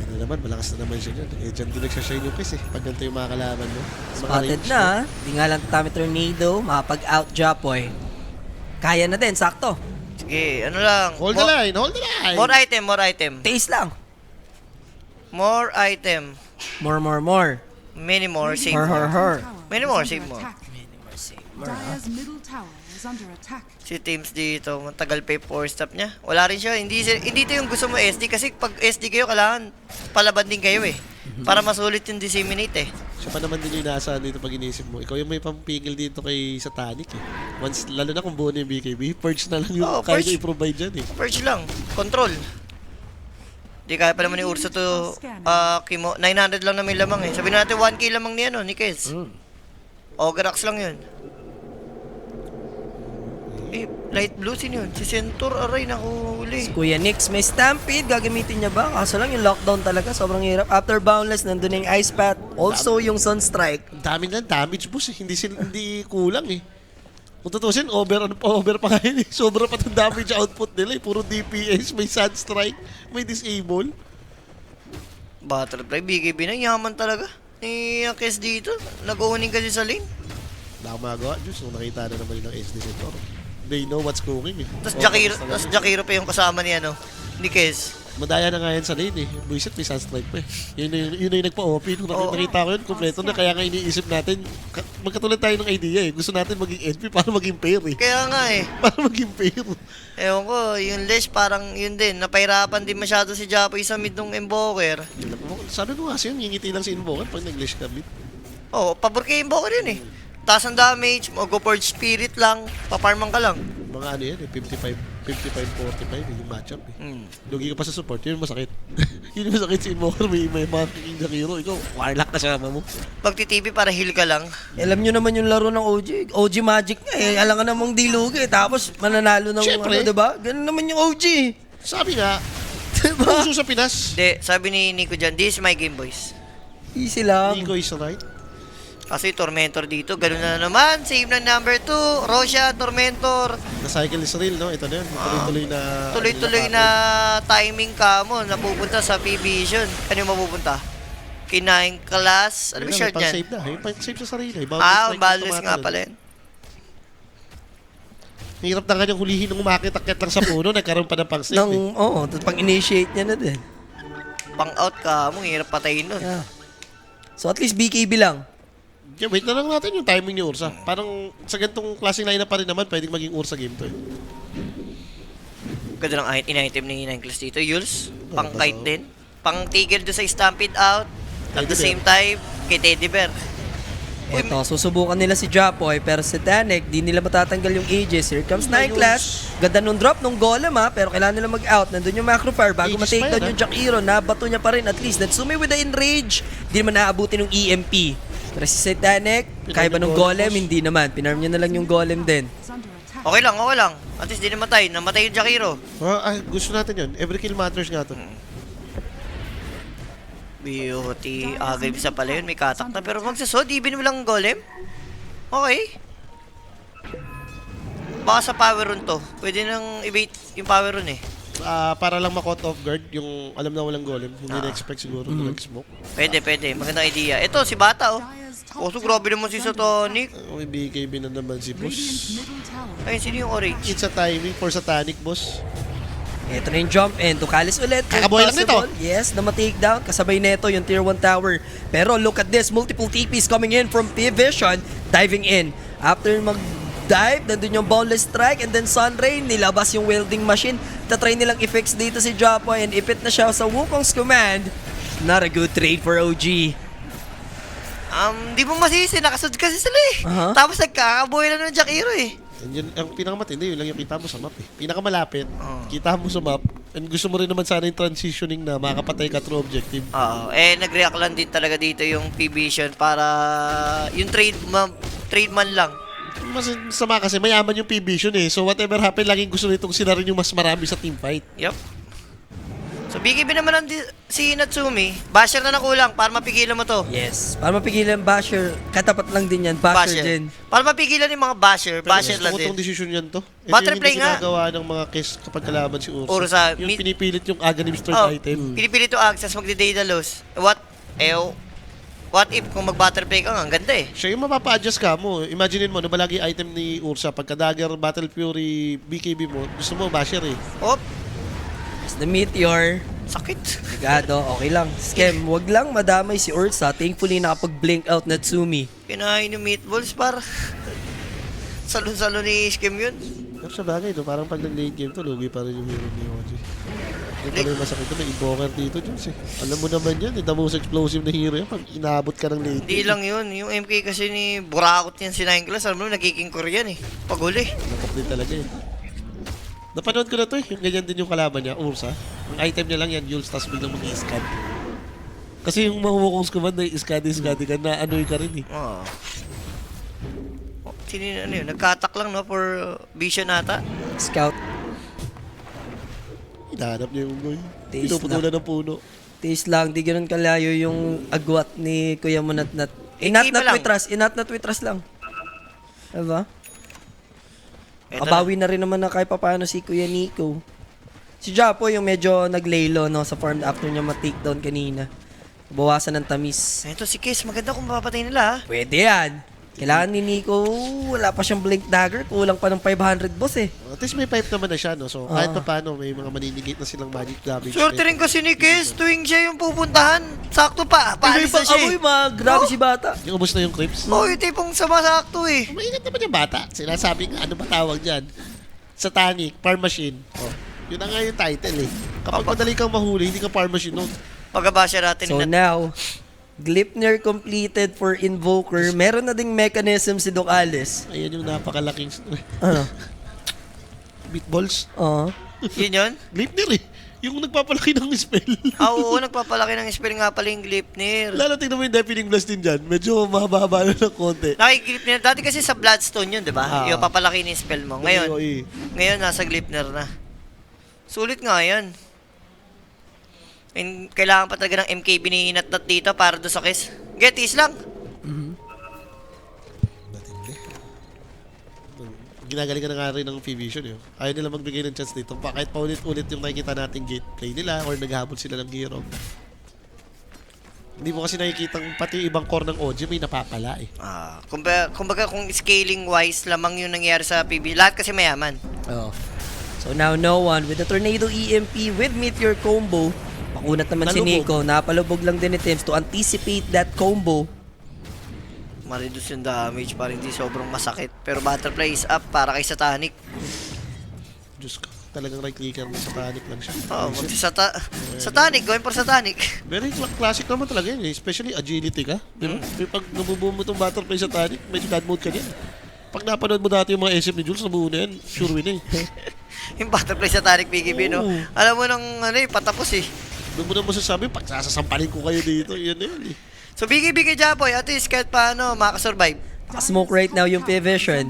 Ano naman, malakas na naman siya dyan. Eh, dyan din nagsashine yung Kes eh. Pag ganito yung mga kalaban mo. Spotted na. Di nga lang tami tornado, makapag-out Japoy. Kaya na din, sakto. Sige, ano lang. Hold the line, hold the line! More item, more item. Taste lang. More item. More. Many more, save Her. more. Many more, save more. Dire's middle tower is under attack. Si Teams dito, matagal pa yung 4-stop niya. Wala rin siya. Hindi ito yung gusto mo SD kasi pag SD kayo, kailangan palaban din kayo eh. Para masulit yung disseminate eh. Siya pa naman din yung inaasahan dito pag inisip mo. Ikaw yung may pampigil dito kay Satanic eh. Once, lalo na kung buo na yung BKB, purge na lang yung Oo, kaya purge. niya i-provide dyan eh. Purge lang. Control. Di kaya pa naman ni Ursa to Kimo. 900 lang na may lamang eh. Sabihin natin 1k lamang ni ano, ni Kez. Ogarax lang yun. Eh, light blue sino yun? Si Centaur, aray, nakuhuli. Kuya Nix, may Stampede. Gagamitin niya ba? Kaso lang yung lockdown talaga. Sobrang hirap. After Boundless, nandun na yung Ice Path. Also yung Sunstrike. Ang dami lang damage boss eh. Hindi kulang eh. Kung tutusin, over pa ngayon eh. Sobra pa itong damage output nila eh. Puro DPS, may Sunstrike, may Disable. Butterfly, BKB na, yaman talaga. Ni Kez dito. Nag-uuning kasi sa lane. Wala akong magawa, Diyos. Kung nakita na naman yung SD Centaur. They know what's cooking eh. Tapos Jakiro pa yung kasama ni ano, ni Kez. Madaya na nga yan sa lane eh. Buisit, may Sunstrike pa eh. Yun na yung nagpa-OP. Nung nakita ko yun, kompleto na. Kaya nga iniisip natin, magkatulad tayo ng idea eh. Gusto natin maging NP para maging pair eh. Kaya nga eh. Para maging pair. Ewan ko, yung Lesh parang yun din. Napahirapan din masyado si Japoy sa mid nung Invoker. Sabi ko kasi yun, ngingiti lang si Invoker pag nag-leash ka mid. Oh, pabor kay Invoker yun eh. Taas ang damage, mag-forge spirit lang, paparman ka lang. Mga ano yan eh, 55 55-45 yung matchup eh. Hmm. Lugi ka pa sa support, yun yung masakit. Yun yung masakit si Invoker, may mga King Jakiro. Ikaw, warlock na siya mo. Pag-TTP para heal ka lang. Alam nyo naman yung laro ng OG. OG Magic nga eh. Alam ka namang dilugi. Tapos mananalo ng Siyempre. diba? Ganun naman yung OG. Sabi nga, Diba? puso sa Pinas. Hindi, sabi ni Nico dyan, this is my game, boys. Easy lang. Nico is right. Kasi Tormentor dito, ganun na naman. Save ng number 2, Rosha, Tormentor. Na-cycle is real, no? Ito na yun. Tuloy-tuloy na... Tuloy-tuloy na timing ka mo, napupunta sa P-Vision. Ano yung mapupunta? Kinaing class. Ano ba Ayun na, short may yan? pang-save na. Yung pang-save sa sarili. Balance nga pala yun. Hirap na kanyang hulihin nung umakit-akit lang sa puno. Nagkaroon pa ng pang-save eh. Tapos pang-initiate niya na din. Pang-out ka mo, hirap patayin nun. Yeah. So at least BKB lang. Yeah, wait na lang natin yung timing ni Ursa. Parang sa ganitong klaseng lineup pa rin naman, pwedeng maging Ursa game to eh. Ganda ng in-item ni Ninclas dito. Yules, pang-kite din. Pang-tigil doon sa Stampede out. At the Teddy same time, kay Teddy Bear. Ito, susubukan nila si Japoy, pero si Tanek, di nila matatanggal yung Aegis. Here comes Ninclas. Ganda nung drop nung Golem ha, pero kailangan nila mag-out. Nandun yung Macro Fire bago Aegis ma-take pa down yan, yung Jakiro. Nabato niya pa rin at least. Natsumi with the enrage. Di naman naaabutin ng EMP. Pero si Tanek, kaya ba nung Golem? Hindi naman. Pinarm niya na lang yung Golem din. Is under attack. Okay lang, okay lang. At least di namatay. Namatay yung Jakiro. Gusto natin yun. Every kill matters nga to. Beauty. Agad sa pala yun. May katak na. Pero magsasod, even mo lang ang Golem. Okay. Baka sa power run to. Pwede nang i-bait yung power run eh. Para lang ma-caught off guard yung alam na walang golem. Hindi na-expect siguro na nag-smoke. Pwede. Magandang idea. Ito, si Bata oh. Dire's top Oso, grabe naman si Satanic. May BKB na naman si Radiant boss. middle tower. Ayun, sino yung orange? It's a timing for Satanic, boss. Ito na yung jump in. Tukalis ulit. Kakabuhay lang nito. Yes, na ma-take down. Kasabay neto yung tier 1 tower. Pero look at this. Multiple TPs coming in from P-Vision. Diving in. After mag-dive, nandun yung Boundless Strike and then Sunray. Nilabas yung welding machine. Tatry nilang i-fix dito si Japoy and ipit na siya sa Wukong's command. Not a good trade for OG. Di mo masisi. Nakasod kasi sila eh. Aha. Tapos nagkakabuhay lang ng Jakiro eh. And yun, ang pinakamatindi, yun lang yung kita mo sa map eh. Pinakamalapit, kita mo sa map, and gusto mo rin naman sana yung transitioning na makakapatay ka through objective. Oo. Nag-react lang din talaga dito yung P-Vision para yung trade man lang. Mas sama kasi, mayaman yung P-Vision eh. So whatever happen, laging gusto nitong sila rin yung mas marami sa teamfight. Yup. So, BKB naman si Natsumi. Basher na nakulang para mapigilan mo to. Yes. Para mapigilan Basher, katapat lang din yan. Basher din. Para mapigilan yung mga basher. Basher lang gusto ko din. tong decision yan to. Ito Butterfly yung hindi nga. ginagawa ng mga case kapag kalaban si Ursa. Ursa, Yung pinipilit yung Aghanim Start Oh, item. pinipilit yung access, magdi-data loss. What if kung mag-butterfly ka nga, ang ganda eh. Siya yung mapapa-adjust ka mo. Imaginein mo, ano ba lagi item ni Ursa? Pagka Dagger, Battle Fury, BKB mo, gusto mo basher eh. Op, It's the Meteor. sakit. Ligado, okay lang. Scam, wag lang madamay si Ursa. Thankfully, nakapag-blink out na Tsumi. Kinain yung meatballs para salon-salon ni Skim yun. Pero sa bagay, no, parang pag nag-late game to, lugi pa rin yung hero ni OG. Yung pala yung masakit to, may invoker dito, Jules eh. Alam mo naman yan, the most explosive na hero yan pag inaabot ka ng late Hindi game. lang yun. Yung MK kasi ni Burakot yan si Ninclas, alam mo, nagiging Korean eh. Paghuli. Napok din talaga eh. Napanood ko na to eh, yung ganyan din yung kalaban niya, Ursa. Ang item niya lang yan, Jules, tapos biglang mag-i-scan. Kasi yung mga Wukong's command na i-scan ka na anoy ka rin eh. Oh. Sino yun, ano yun? Nagkatak lang no for vision ata. Scout. Hinahanap niya yung boy. Taste Pinuputulan ng puno. Taste lang, di ganun kalayo yung agwat ni Kuya Munatnat. Iba lang. Inatnat with trust lang. Diba? Eto Kabawi na rin naman na kahit paano si Kuya Nico. Si Japo yung medyo naglaylo no, sa farm after niya ma-takedown kanina. Bawasan ng tamis. Ito si Kiss, maganda kung mapapatay nila ha. Pwede yan. Kailangan ni Nico, wala pa siyang blink dagger. Kulang pa ng 500 boss eh. At least may pipe naman na siya, no? So, kahit pa paano, may mga maninigate na silang magic damage. Swerte rin kasi ni Kiss, tuwing siya yung pupuntahan, sakto pa, paalis na siya Amoy, eh. grabe si bata. Yung ubos na yung clips. Oh, yung tipong sumasakto eh. Maingat naman yung bata. Sinasabi nga, ano ba tawag dyan? Satanic, farm machine. Oh, yun na nga yung title eh. Kapag madali kang mahuli, hindi ka farm machine nun. Pagkabasya natin So na. now, Gleipnir completed for Invoker. Meron na ding mechanism si Doc Alice. Ayan yung napakalaking... Ano? Meatballs. Oo. Yun yun? Gleipnir eh. Yung nagpapalaki ng spell. Oo, nagpapalaki ng spell nga pala yung Gleipnir. Lalo tingnan mo yung Deafening Blast din dyan. Medyo mahaba-haba na ng konti. Naki-Gleipnir. Dati kasi sa Bloodstone yun, di ba? Yung papalaki ng spell mo. Ngayon nasa Gleipnir na. Sulit nga yan. And kailangan pa talaga ng MKB ni Hinat-Nat dito para doon sa kiss. Getis lang. Ginagaling ka na nga rin ng P-Vision yun. Ayaw nila magbigay ng chance dito. Kahit paulit-ulit yung nakikita nating gameplay nila or naghahabol sila ng hero. Hindi mo kasi nakikita pati ibang core ng OG may napapala eh. Kumbaga kung scaling wise lamang yung nangyari sa PB. Lahat kasi mayaman. Oh. So now no one with the Tornado EMP with Meteor combo. Makunat naman si Nalubog. Nico. Napalubog lang din ni Tims to anticipate that combo. Ma-reduce yung damage para hindi sobrang masakit. Pero Butterfly is up para kay Satanic. Diyos ko. Talagang right-clicker sa Satanic lang siya. Oo, Satanic. Going for Satanic. Very classic naman talaga yun eh. Especially agility ka. Di ba? Pag nabubuo mo itong Butterfly Satanic, medyo bad mode ka din. Pag napanood mo dati yung mga SM ni Jules, nabuo na yan. Sure win eh. Yung Butterfly Satanic PKB, no? Oo. Alam mo nang patapos eh. Doon mo na masasabi, pag sasasampalin ko kayo dito, yan na yun eh. So, BKB kay Japoy, at least kahit paano, makasurvive. Smoke right now yung P-Vision.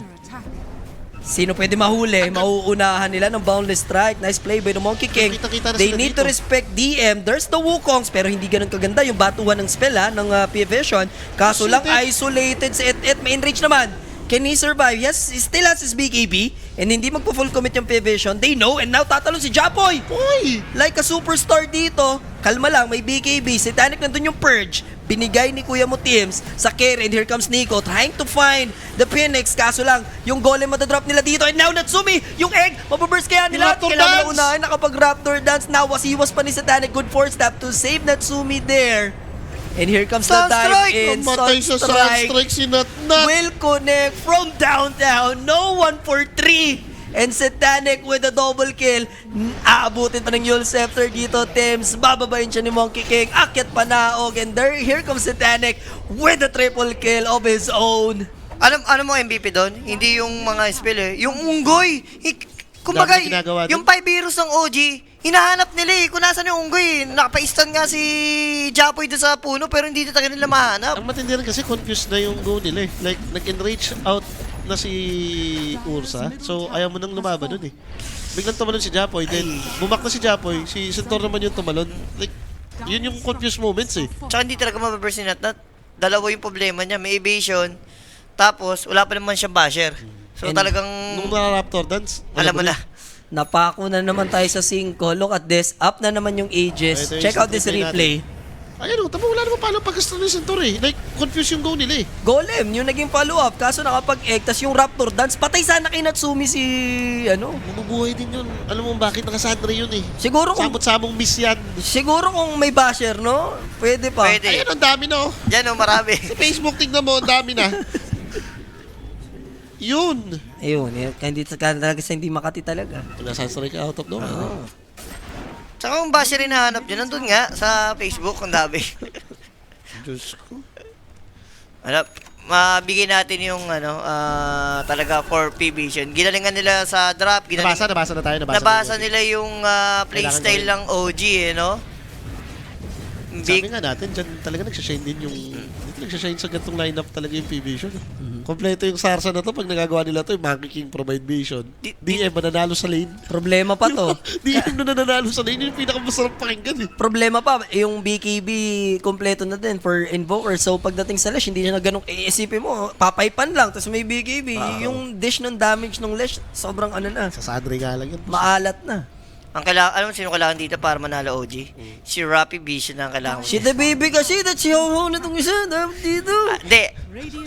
Sino pwede mahuli? Mauunahan nila ng Boundless Strike. Nice play by the Monkey King. Kita-kita na They sila need dito. to respect DM. There's the Wukongs pero hindi ganun kaganda yung batuhan ng spell ng P-Vision. Kaso lang isolated si Et. May enrage naman. Can he survive? Yes, he still has his BKB and hindi magpo-full commit yung P-Vision. They know and now tatalon si Japoy. Uy! Like a superstar dito. Kalma lang, may BKB. Satanic nandun yung Purge. Binigay ni Kuya mo Tims sa carry and here comes Nico trying to find the Phoenix. Kaso lang, yung golem matadrop nila dito and now Natsumi, yung egg, mababurst kaya nila. Raptor Kailangan na dance! unahin, nakapag-Raptor dance. Nawasiwas pa ni Satanic. Good force tap to save Natsumi there. And here comes the dive Sunstrike! in. Mamatay sa Sunstrike si Nat-Nat. Will connect from downtown. No one for 3. And Satanic with a double kill. Aabutin pa ng Yule Scepter dito, Tims. Bababayin siya ni Monkey King. Akyat panaog. And here comes Satanic with a triple kill of his own. Ano mo MVP doon? Hindi yung mga spell eh. Yung unggoy! Kumbaga, Dami ginagawa yung dun. 5 heroes ng OG, hinahanap nila eh. Kung nasan yung unggoy, nakapa-stun nga si Japoy doon sa puno pero hindi talaga nila mahanap. Ang matindi rin kasi confused na yung go nila eh. Like, nag-enrage out na si Ursa. So, ayaw mo nang lumaban dun eh. Biglang tumalon si Japoy. Then, bumak na si Japoy. Si Centaur naman yung tumalon. Like, yun yung confused moments eh. Tsaka hindi talaga mababurst ni Nat-Nat. Dalawa yung problema niya. May evasion, tapos wala pa naman siyang basher. So And talagang, Nung naka-Raptor dance, alam mo na. Napako na naman tayo sa 5. Look at this. Up na naman yung ages. Ito yung Check out this replay replay. ayun o, tama wala naman paano pag-gusto ng Centaur eh. Like, confused yung go nila eh. Golem, yung naging follow-up. Kaso nakapag-egg, tas yung Raptor dance. Patay sana kay Natsumi si, Bumubuhay din yun. Alam mo bakit nakasandre yun eh. Siguro kung, Samot-samong miss yan. siguro kung may basher, no? Pwede pa. Pwede. Ayun, ang dami na oh. Diyan o, marami. Sa Facebook, tignan mo, ang dami na. Yun. Ayun, hindi talaga sa hindi Makati talaga. Nasa-strike out of nowhere. Tsaka kung basher rin nahanap nyo, nandun nga sa Facebook, ang dami. Diyos ko. Mabigay natin yung talaga for P-Vision. Ginalingan nila sa drop. Nabasa na tayo. Nabasa nila yung playstyle ng OG eh, no? Sabi nga natin, dyan talaga nagsashine din yung... Dito nagsashine sa gantong lineup talaga yung P-Vision. Kompleto yung Sarsa na to. Pag nagagawa nila to, yung Monkey King provide vision. DM mananalo sa lane. Problema pa to. DM na nananalo sa lane, yun yung pinakamasarap pakinggan eh. Problema pa, yung BKB kompleto na din for Invoker. So pagdating sa Lesh, hindi niya na ganun, iisipin mo, papaypan lang, tapos may BKB. Yung dish ng damage ng Lesh, sobrang na. Sa Sandre nga lang yun. Maalat na. Alam mo sino kailangan dito para manalo OG? Si Rappi Vision ang kailangan. Si The Baby kasi, that's yung na itong isa, dapat dito. Hindi.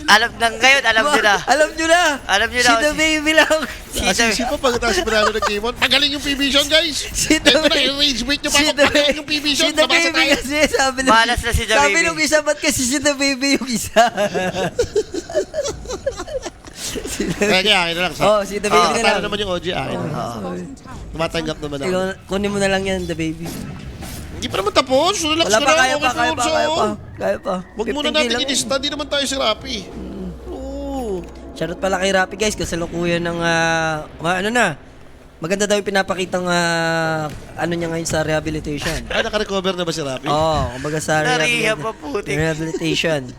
Alam ngayon, alam nyo na. Alam nyo na. Alam nyo Si na. The Baby lang. Asisi pa pagkatapos manalo ng game on. Magaling yung P-Vision guys! Si Ito The na, Baby. i-rage bait nyo pa. Si The Magaling Baby. yung P-Vision. Si The Nabasa Baby tayo. kasi, sabi ng... Malas na si The Sabi Baby. nung isa, ba't kasi si The Baby yung isa? Kaya akin na lang. Oh, si The Baby na Talo lang. naman yung OG akin. Tumatanggap naman ako. Ikaw, kunin mo na lang yan, The Baby. Hindi pa naman tapos. Relax Wala ka pa, lang. kaya Okay, pa, kaya pa, Forza, kaya oh. pa. Kaya pa. Huwag muna 15K natin lang yan. i-lista. Di naman tayo si Rappi. Oo. Shoutout pala kay Rappi guys, kasalukuyan ng Maganda daw yung pinapakitang ano niya ngayon sa rehabilitation. Naka-recover na ba si Rapi? Oo, kumbaga sa Nariya pa, putik. rehabilitation.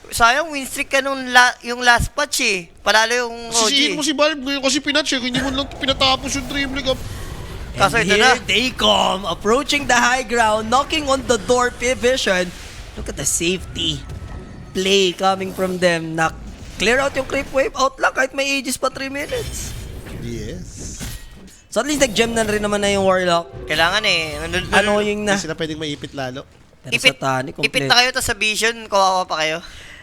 Sayang, win streak ka nung yung last patch eh. Palalo yung Sisihin mo OG. si Valve ngayon kasi pinatch eh. Hindi mo lang pinatapos yung Dream League. Kaso And ito here na. they come, approaching the high ground, knocking on the door, P-Vision. Look at the safety play coming from them. Clear out yung creep wave, out lang kahit may ages pa 3 minutes. Yes. So at least nag-gem na rin naman na yung Warlock. Kailangan eh. Ano yung Hindi na? sila pwedeng maipit lalo. Pero Ipit, Satanic, ipit complete. na kayo, tapos sa Vision, kawawa pa kayo.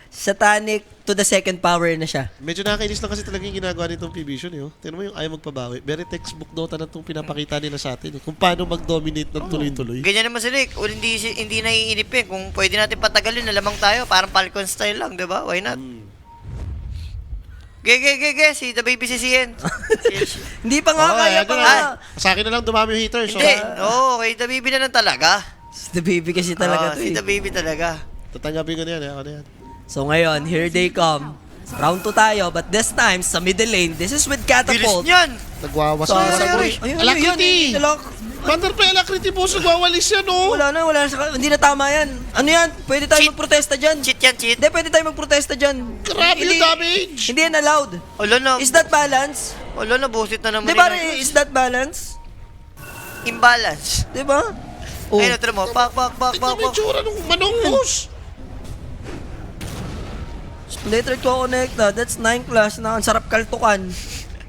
Satanic to the second power na siya. Medyo nakakainis lang kasi talaga yung ginagawa nitong P-Vision eh. Tignan mo yung ayaw magpabawi. Very textbook Dota na itong pinapakita nila sa atin eh. Kung paano mag-dominate ng tuloy-tuloy. Ganyan naman sila eh. Hindi naiinip eh. Kung pwede natin patagalin, nalamang tayo. Parang Falcon style lang, di ba? Why not? Ge, si The Baby sisihin. Hindi pa nga, kaya pa nga. Sa akin na lang dumami yung haters. So, Hindi. Oo, kay The Baby na lang talaga. Si The Baby kasi talaga to Si eh. The Baby talaga. tatanggapin ko na yan. Ako na yan. So ngayon, here they come. Round 2 tayo, but this time, sa middle lane, this is with Bilis Catapult. niyan! Nagwawasak sa boy. Ayun, Alacrity! Butterfly Alacrity po, nagwawalis yan oh. Wala na, hindi na tama yan. Ano yan? Pwede tayo Cheat. magprotesta dyan. Cheat yan, cheat. Hindi, pwede tayo magprotesta dyan. Grabe yung damage. Hindi yan allowed. Wala na. Is that balance? Wala na, busit na naman. Di ba, is that balance? Imbalance. Di ba? Oh. Ayun, tira mo. Pak. Ito may tsura ng manongos. Later ko connecta, that's 9 class na ang sarap kaltukan.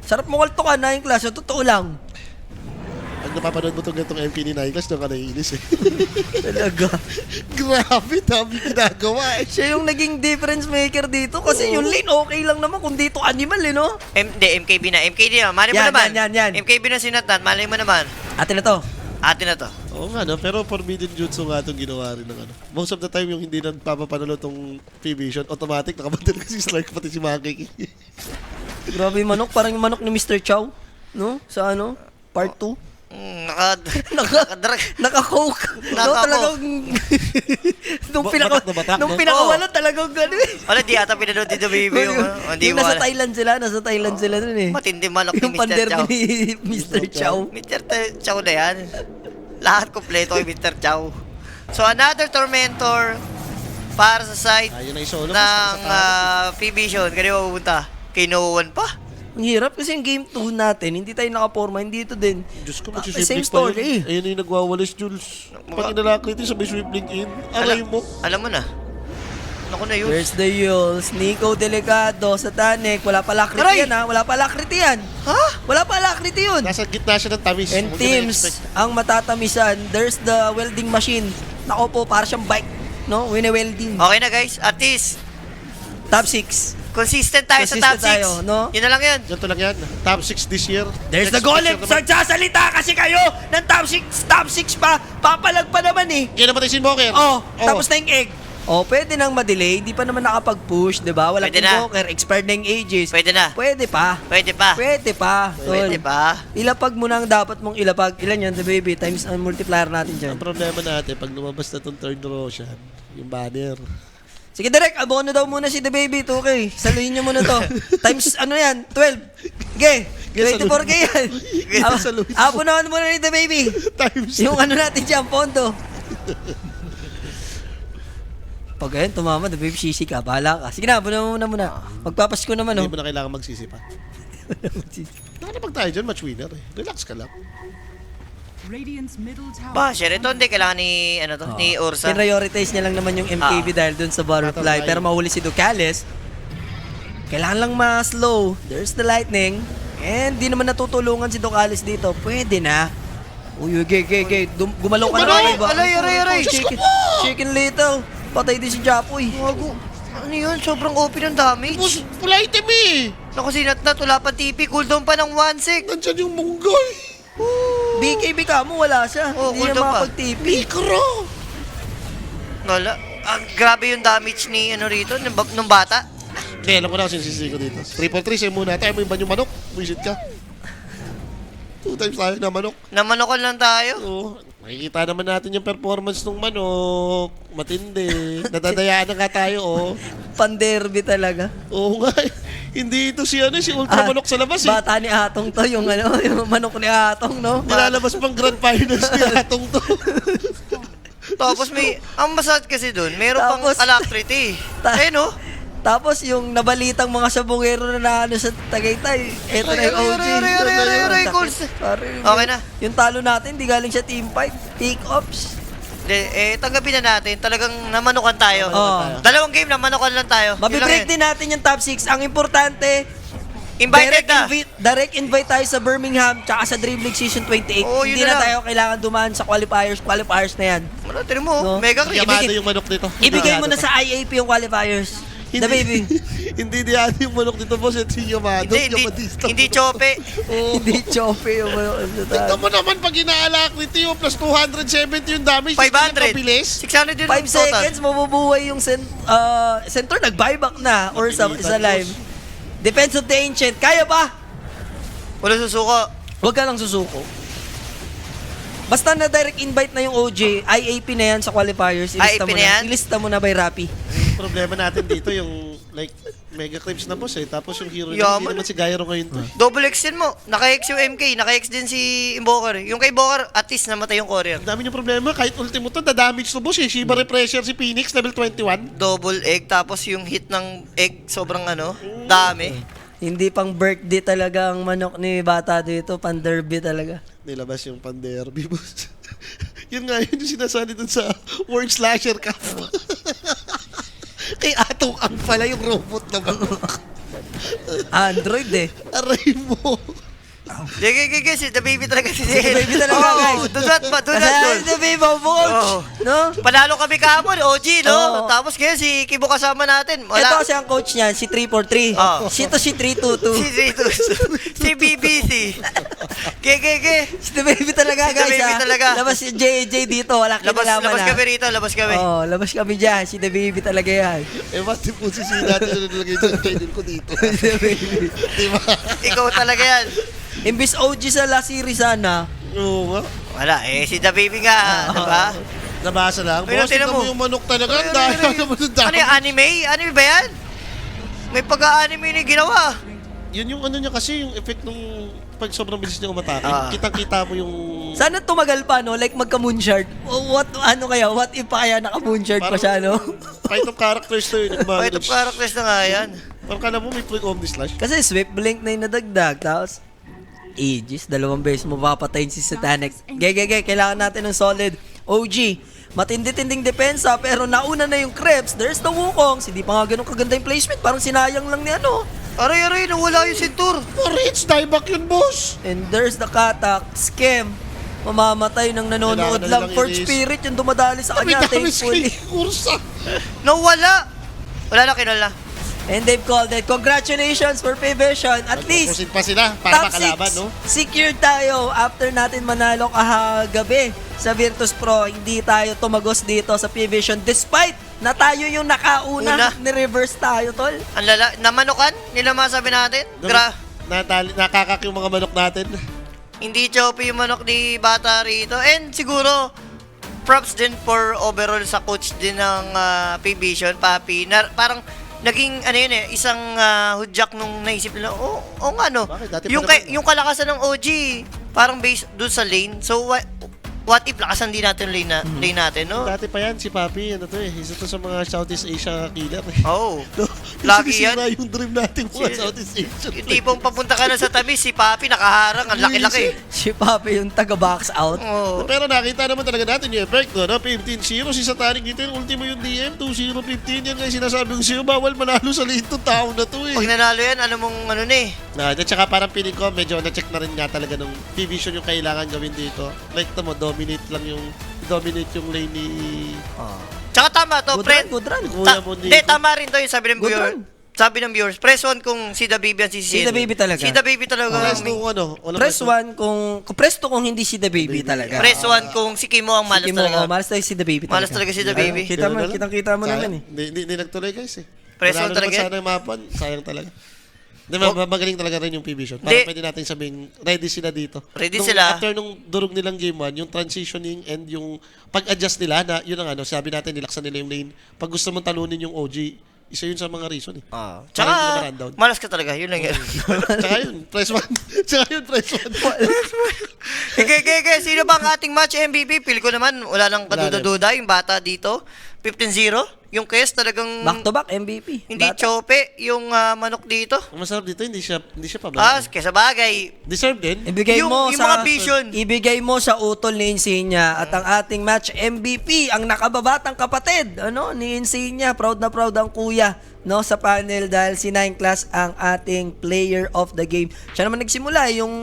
Sarap mo kaltukan, 9 class. So, totoo lang. Pag napapanood mo itong ganitong MP ni Niklas, doon ka naiinis eh. Talaga. Grabe, dami ginagawa eh. Siya yung naging difference maker dito kasi yung lane okay lang naman kung dito animal eh, no? Hindi, MKB na. MKB na. Malay mo Yan, naman. yan. MKB na sinatan. Malay mo naman. Atin na to. Atin na to. Oo nga, no? Pero forbidden jutsu nga itong ginawa rin ng ano. Most of the time, yung hindi nagpapapanalo itong P-Vision, automatic, nakabandal kasi strike pati si Maki. Grabe yung manok, parang yung manok ni Mr. Chow, no? Sa ano? Part 2. Nakadrag. Naka-coke. No, Naka-coke. talagang... Batak na batak, nung no? pinakawalan talagang gano'n eh. Wala, di ata pinanood dito, baby. Hindi Yung mo nasa alam. Thailand sila dun eh. Matindi manok ni Yung Mr. panderby Chow. ni Mr. Chow. Mr. Chow na yan. Lahat kompleto kay Mr. Chow. So, another Tormentor para sa side Ayun na isolo. ng P-Vision. Kanina pupunta? Kay No One pa? Ang hirap kasi yung game 2 natin, hindi tayo nakaporma, hindi ito din. Diyos ko, Same magsisweep story. pa yun. Ayun na yung nagwawalis, Jules. Pag inalakriti, sabay sweep link in. Aray mo. Alam mo na. Naku na yun. Where's the Yules? Nico Delicado, Satanic, wala pa alacrity Aray! yan ha, wala pa alacrity yan. Ha? Wala pa alacrity yun. Nasa gitna siya ng tamis. And Huwag teams, ka na-expect. ang matatamisan, there's the welding machine. Nako po, para siyang bike. No? Wine-welding. Okay na guys. At least, Top 6. consistent tayo sa top 6. Consistent tayo, no? Yun na lang yan. Ganito lang yan. Top 6 this year. There's the Next golem. year naman. Sasalita kasi kayo ng top 6 pa. Papalag pa naman eh. Kaya naman tayo si Invoker. Oh, tapos na yung egg. Oh, pwede nang ma-delay. Hindi pa naman nakapag-push, di ba? Walang Pwede na. invoker. Expired na yung ages. Pwede na. Pwede pa. Pwede pa. Pwede pa. Pwede Tol. pa. Ilapag mo na ang dapat mong ilapag. Ilan yun, the baby? Times ang multiplier natin dyan. Ang problema natin, pag lumabas na itong third Roshan, yung banner. Sige, direct. Abono daw muna si the baby. 2K. Saluhin nyo muna to. Times, ano yan? 12. Okay. 24K yan. Saluhin. Abonahan muna ni the baby. Times. Yung ano natin dyan, pondo. Pag ayun, tumama, the baby, sisi ka. Bahala ka. Sige na, abonahan muna. Magpapasko naman, Hindi oh. mo na kailangan magsisipan. Nakalapag tayo dyan, match winner eh. Relax ka lang. Radiant's middle tower. Ba, Sheraton, di kailangan ni, ni Ursa. Prioritize niya lang naman yung MKB dahil dun sa butterfly. Butterfly. Pero mahuli si Ducales. Kailangan lang ma-slow. There's the lightning. And di naman natutulungan si Ducales dito. Pwede na. Uy, gay. Gumalaw ka na. Aray, Iba. aray. Chicken little. Patay din si Japoy. Wago. Ano yun? Sobrang OP ng damage. Boss, full item eh! Naku, sinat na, tula pa TP. Cooldown pa ng 1 sec. Nandyan yung Mongol. BKB ka mo, wala siya. Oh, Hindi niya cooldown pa. makapag-TP. Mikro! Wala. Grabe yung damage ni rito, nung bata. Hindi, alam ko na kung sinisisi ko dito. 3-4-3, sa'yo muna. Tayo mo yung banyong manok. Visit ka. 2 times tayo na manok. Namanokan lang tayo. Oo. Makikita naman natin yung performance ng manok. Matindi. Nadadayaan na nga tayo, oh. Panderby talaga. Oo nga. Hindi ito si ano, si Ultra Manok sa labas eh. Bata ni Atong to, yung ano, yung manok ni Atong, no? Nilalabas pang Grand Finals ni Atong to. Tapos ang masad kasi doon, meron pang Tapos- alacrity. Ta- No? Tapos yung nabalitang mga sabungero na naano sa Tagaytay, eto na yung OG. Aray, goals. Sorry. Okay na. Yung talo natin, di galing siya team fight. Take-offs. Tanggapin na natin. Talagang namanukan tayo. Oo. Dalawang game, namanukan lang tayo. Mabibreak din natin yung top 6. Ang importante, Invited na. direct invite tayo sa Birmingham tsaka sa Dream League Season 28. Oo, yun Hindi na na lang. tayo kailangan dumaan sa qualifiers. Qualifiers na yan. Ano, tinan mo, No. mega creep. Yamado yung manok dito. Ibigay mo na Yamado sa IAP yung qualifiers. The baby. Hindi diyan yung manok dito, boss. Ito si Yamado. Hindi chope. Hindi chope yung Tingnan mo naman pag inaalakrit yung plus 270 yung damage. 500. Mabilis. 600 din 5 ang total. seconds, mabubuhay yung center. Nag-buyback na or sa live. Defense of the Ancient. Kaya ba? Wala susuko. Huwag ka lang susuko. Basta na direct invite na yung OJ, IAP na yan sa qualifiers. IAP na yan? Ilista mo na by Rappi. Problema natin dito yung like mega clips na boss eh. Tapos yung hero niya, Yaman. hindi naman si Gyro ngayon to. Double X din mo. Naka-X yung MK. Naka-X din si Invoker. Yung kay Invoker, at least namatay yung courier. Ang dami yung problema. Kahit ultimo to, da-damage to boss eh. Shiba Repressure si Phoenix, level 21. Double egg. Tapos yung hit ng egg, sobrang dami. Hindi pang birthday talaga ang manok ni bata dito, pan derby talaga. Nilabas yung pan-derby boss. Yun nga yun yung sinasali dun sa World Slasher Cup. Kay Atong ang pala yung robot na manok. Android eh. Aray mo. Sige, si The Baby talaga si The Baby talaga, guys. Do that. Kasi the baby of Oo. no? Panalo kami kahapon, OG, no? Oo. Tapos ngayon si Kibo kasama natin. Ito Wala. kasi ang coach niyan, si 343. Oo. Si 322. Si Ritus. Si BBC. Ge. Si The Baby talaga, Si The guys. Baby ah. talaga. Labas si JJ dito, wala kinalaman Labas na. kami rito, labas kami. Oh, labas kami dyan. Si The Baby talaga yan. Eh, mati po si natin na nilagay dyan. Kainin ko dito. The Baby. Diba? Ikaw talaga yan. Imbis OG sa La Series sana. Oo nga. Wala, si The Baby nga, diba? Nabasa lang. Ayun, Boss, tingnan tingnan mo. mo yung manok talaga. Ang dahil naman yung Ano yung anime? Anime ba yan? May pag-anime na ginawa. Yun yung ano niya kasi, yung effect nung pag sobrang bilis niya umatake. Ah. Kitang-kita mo yung... Sana tumagal pa, no? Like magka-moonshard. What if pa kaya naka-moonshard pa siya, no? Fight of characters to yun. Fight of characters na nga yan. Parang kala mo may quick Omni Slash. Kasi Swift Blink na yung nadagdag. Tapos, Aegis, 2 beses mo papatayin si Satanic. Kailangan natin ng solid OG. Matindi-tinding depensa, pero nauna na yung Krebs. There's the Wukong. Hindi pa nga ganun kaganda yung placement. Parang sinayang lang ni ano. Aray, nawala yung Centur. Oh, Rich, dieback yun, boss! And there's the Katak. Scam. Mamamatay ng nanonood Kailangan lang. nilang Fourth i-raise. Spirit yung dumadali sa kanya. Dami-dami Thankfully. kay Kursa. Nawala. Wala na, kinala. And they've called it. Congratulations for Vision. At least, Pusin pa sila para top makalaban, 6, no? secured tayo after natin manalo kahagabi sa Virtus Pro. Hindi tayo tumagos dito sa Vision despite na tayo yung nakauna, Una. ni-reverse tayo, tol. Ang lala, namanukan, nila masabi natin. Nakakak yung mga manok natin. Hindi choppy yung manok ni Bata rito. And siguro, props din for overall sa coach din ng Vision, Papi. Parang, naging isang hudyak nung naisip nila, nga no. Bakit? Dati Yung, pa naman, yung kalakasan ng OG, parang based doon sa lane. So, what if lakasan din natin lane natin, no? Dati pa yan, si Papi, ano to eh. Isa to sa mga Southeast Asia killer eh. Oh, No? lagi yan. Sinisira yung dream natin mga Si- Southeast Asia. Yung tipong papunta ka na sa tabi, si Papi nakaharang, ang laki-laki. Si Papi yung taga-box out. Oh. Pero nakita naman talaga natin yung effect, no? 15-0, si Satanic dito yung ultimo yung DM, 2-0-15, yan nga yung sinasabi ko sa'yo, bawal manalo sa lito tao na to eh. Pag nanalo yan, ano mong ano na eh. At saka parang piling ko, medyo na-check na rin nga talaga nung Vision yung kailangan gawin dito. Like tamo, dominate yung lane ni... Tsaka tama to, Good run. Kuya mo dito. Hindi, tama rin to yung sabi ng Good viewer. run. Sabi ng viewers, press 1 kung si The Baby ang sisisihin. Si The Baby talaga. Si The Baby talaga. Press nung ano, walang Press 1 kung hindi si The Baby talaga. Press 1 kung si Kimo ang malas Sige mo, talaga. malas tayo si The Baby talaga. Malas talaga si The Baby. Kita mo, kitang-kita mo naman eh. Hindi nagtuloy guys eh. Press Wala on talaga naman yan. sana yung mapan, sayang talaga. Hindi, magaling talaga rin yung Vision. Hindi. Para pwede natin sabihin, ready sila dito. Ready Nung sila. After nung durog nilang game 1, yung transitioning and yung pag-adjust nila, na yun ang ano, sabi natin, nilaksan nila yung lane. Pag gusto mong talunin yung OG, Isa yun sa mga reason eh. Tsaka, Parang hindi na-rundown. malas ka talaga. Yun lang yan. Tsaka yun, press 1. Tsaka yun, press 1. Okay. Sino ba ang ating match MVP? Feel ko naman, wala nang Wala kaduda-duda. Yung bata dito, 15-0. Yung Kes talagang Back-to-back MVP. hindi Bata. chope yung manok dito. Ang masarap dito, hindi siya pababa. Kesa bagay. Deserve din. Ibigay Yung- mo yung sa mga vision. Ibigay mo sa utol ni Insigne at ang ating match MVP ang nakababatang kapatid ni Insigne. Proud na proud ang kuya sa panel dahil si 9 Class ang ating player of the game. Siya naman nagsimula yung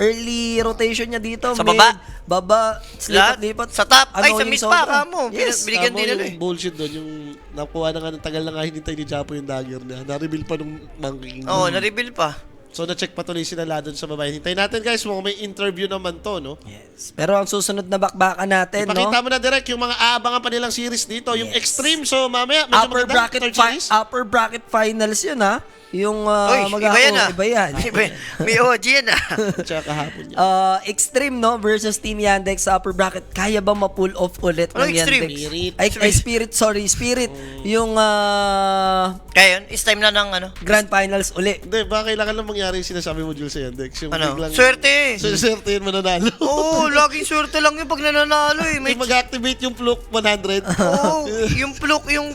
early rotation niya dito. Sa mid, baba? Baba, lipat-lipat. Sa top. Ay, sa Annoying miss pa, sobra. kamo. Yes. Binigyan Tama din nila yung bullshit doon, yung nakuha na nga ng tagal na nga hinintay ni Chapo yung dagger niya. Na-reveal pa nung monkey. Oo, na-reveal pa. So, na-check pa tuloy sila doon sa babae. Hintayin natin guys, mukhang may interview naman to, no? Yes. Pero ang susunod na bakbakan natin, Ipakita mo na direct yung mga aabangan pa nilang series dito. Yung Yes. Extreme, so mamaya, medyo upper maganda, bracket third series. upper bracket finals yun ha. Yung Uy, iba yan ah. Iba yan. May OG yan ah. Tsaka kahapon yan. Extreme versus Team Yandex sa upper bracket. Kaya ba ma-pull off ulit Ano ng Extreme? Yandex? Spirit. Spirit. Yung Kaya yun, it's time na ng grand finals uli. Hindi, ba kailangan lang mangyari yung sinasabi mo, Jules, sa Yandex? Yung biglang... Swerte. Swerte yun mananalo. Oo, laging swerte lang yung pag nananalo eh. May Yung mag-activate yung Fluke 100. Oo, yung fluke, yung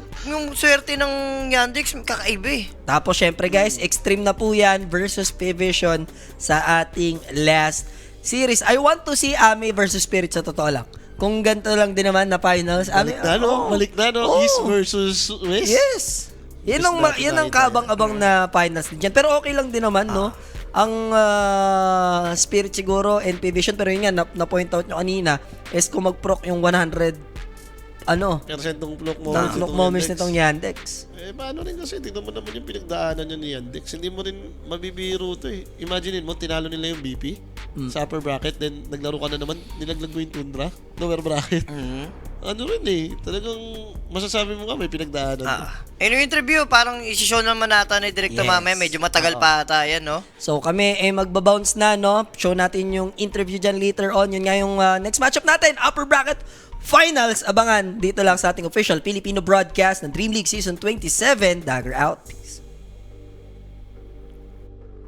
swerte ng Yandex, kakaiba eh. Tapos syempre guys, Extreme na po yan versus P-Vision sa ating last series. I want to see Ami versus Spirit sa totoo lang. Kung ganito lang din naman na finals. Balik na, no? Balik na, no? Oo. East versus West. Yes. Yan ang, Gusto natin yan ang makita kabang-abang na finals din dyan. Pero okay lang din naman, no? Ang Spirit siguro and P-Vision, pero yun nga, na-point out nyo kanina, is kung mag-proc yung 100 Persentong Fluke moments. Fluke itong moments Yandex. nitong Yandex. Paano rin kasi, tignan mo naman yung pinagdaanan yun ni Yandex. Hindi mo rin mabibiro to eh. Imagine mo, tinalo nila yung BP sa upper bracket, then naglaro ka na naman, nilaglag mo yung Tundra, lower bracket. Ano rin eh, talagang masasabi mo nga may pinagdaanan. Yung interview, parang isi-show naman nata ni Director Yes. mamaya, medyo matagal pa ata yan, no? So kami magbabounce na, no? Show natin yung interview dyan later on. Yun nga yung next matchup natin, upper bracket finals. Abangan dito lang sa ating official Filipino broadcast ng Dream League Season 27. Dagger out. Peace.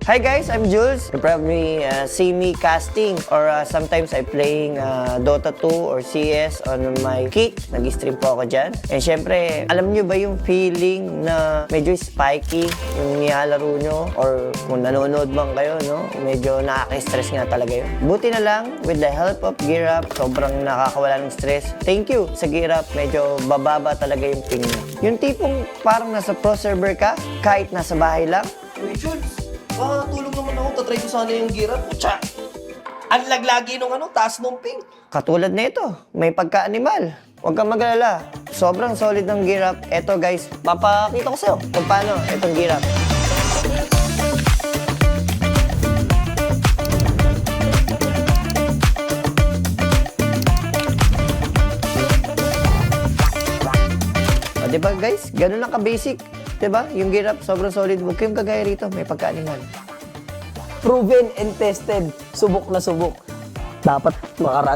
Hi guys, I'm Jules. You probably see me casting or sometimes I playing Dota 2 or CS on my Kick. Nag-stream po ako dyan. And syempre, alam nyo ba yung feeling na medyo spiky yung nilalaro nyo or kung nanonood man kayo, no? Medyo nakaka-stress nga talaga yun. Buti na lang, with the help of Gear Up, sobrang nakakawala ng stress. Thank you sa Gear Up. Medyo bababa talaga yung ping nyo. Yung tipong parang nasa pro server ka, kahit nasa bahay lang, Uy, Jules. Tulong naman ako. Tatry ko sana yung gear up. Pucha. Ang laglagi nung taas nung ping. katulad nito, may pagka-animal. Huwag kang mag-alala. Sobrang solid ng Gear Up. Eto guys, papakita ko sa'yo kung paano itong Gear Up. Diba guys, ganun lang ka-basic. Diba? Yung Gear Up, sobrang solid. Huwag kayong kagaya rito, may pagka-animal. Proven and tested. Subok na subok. Dapat makarami.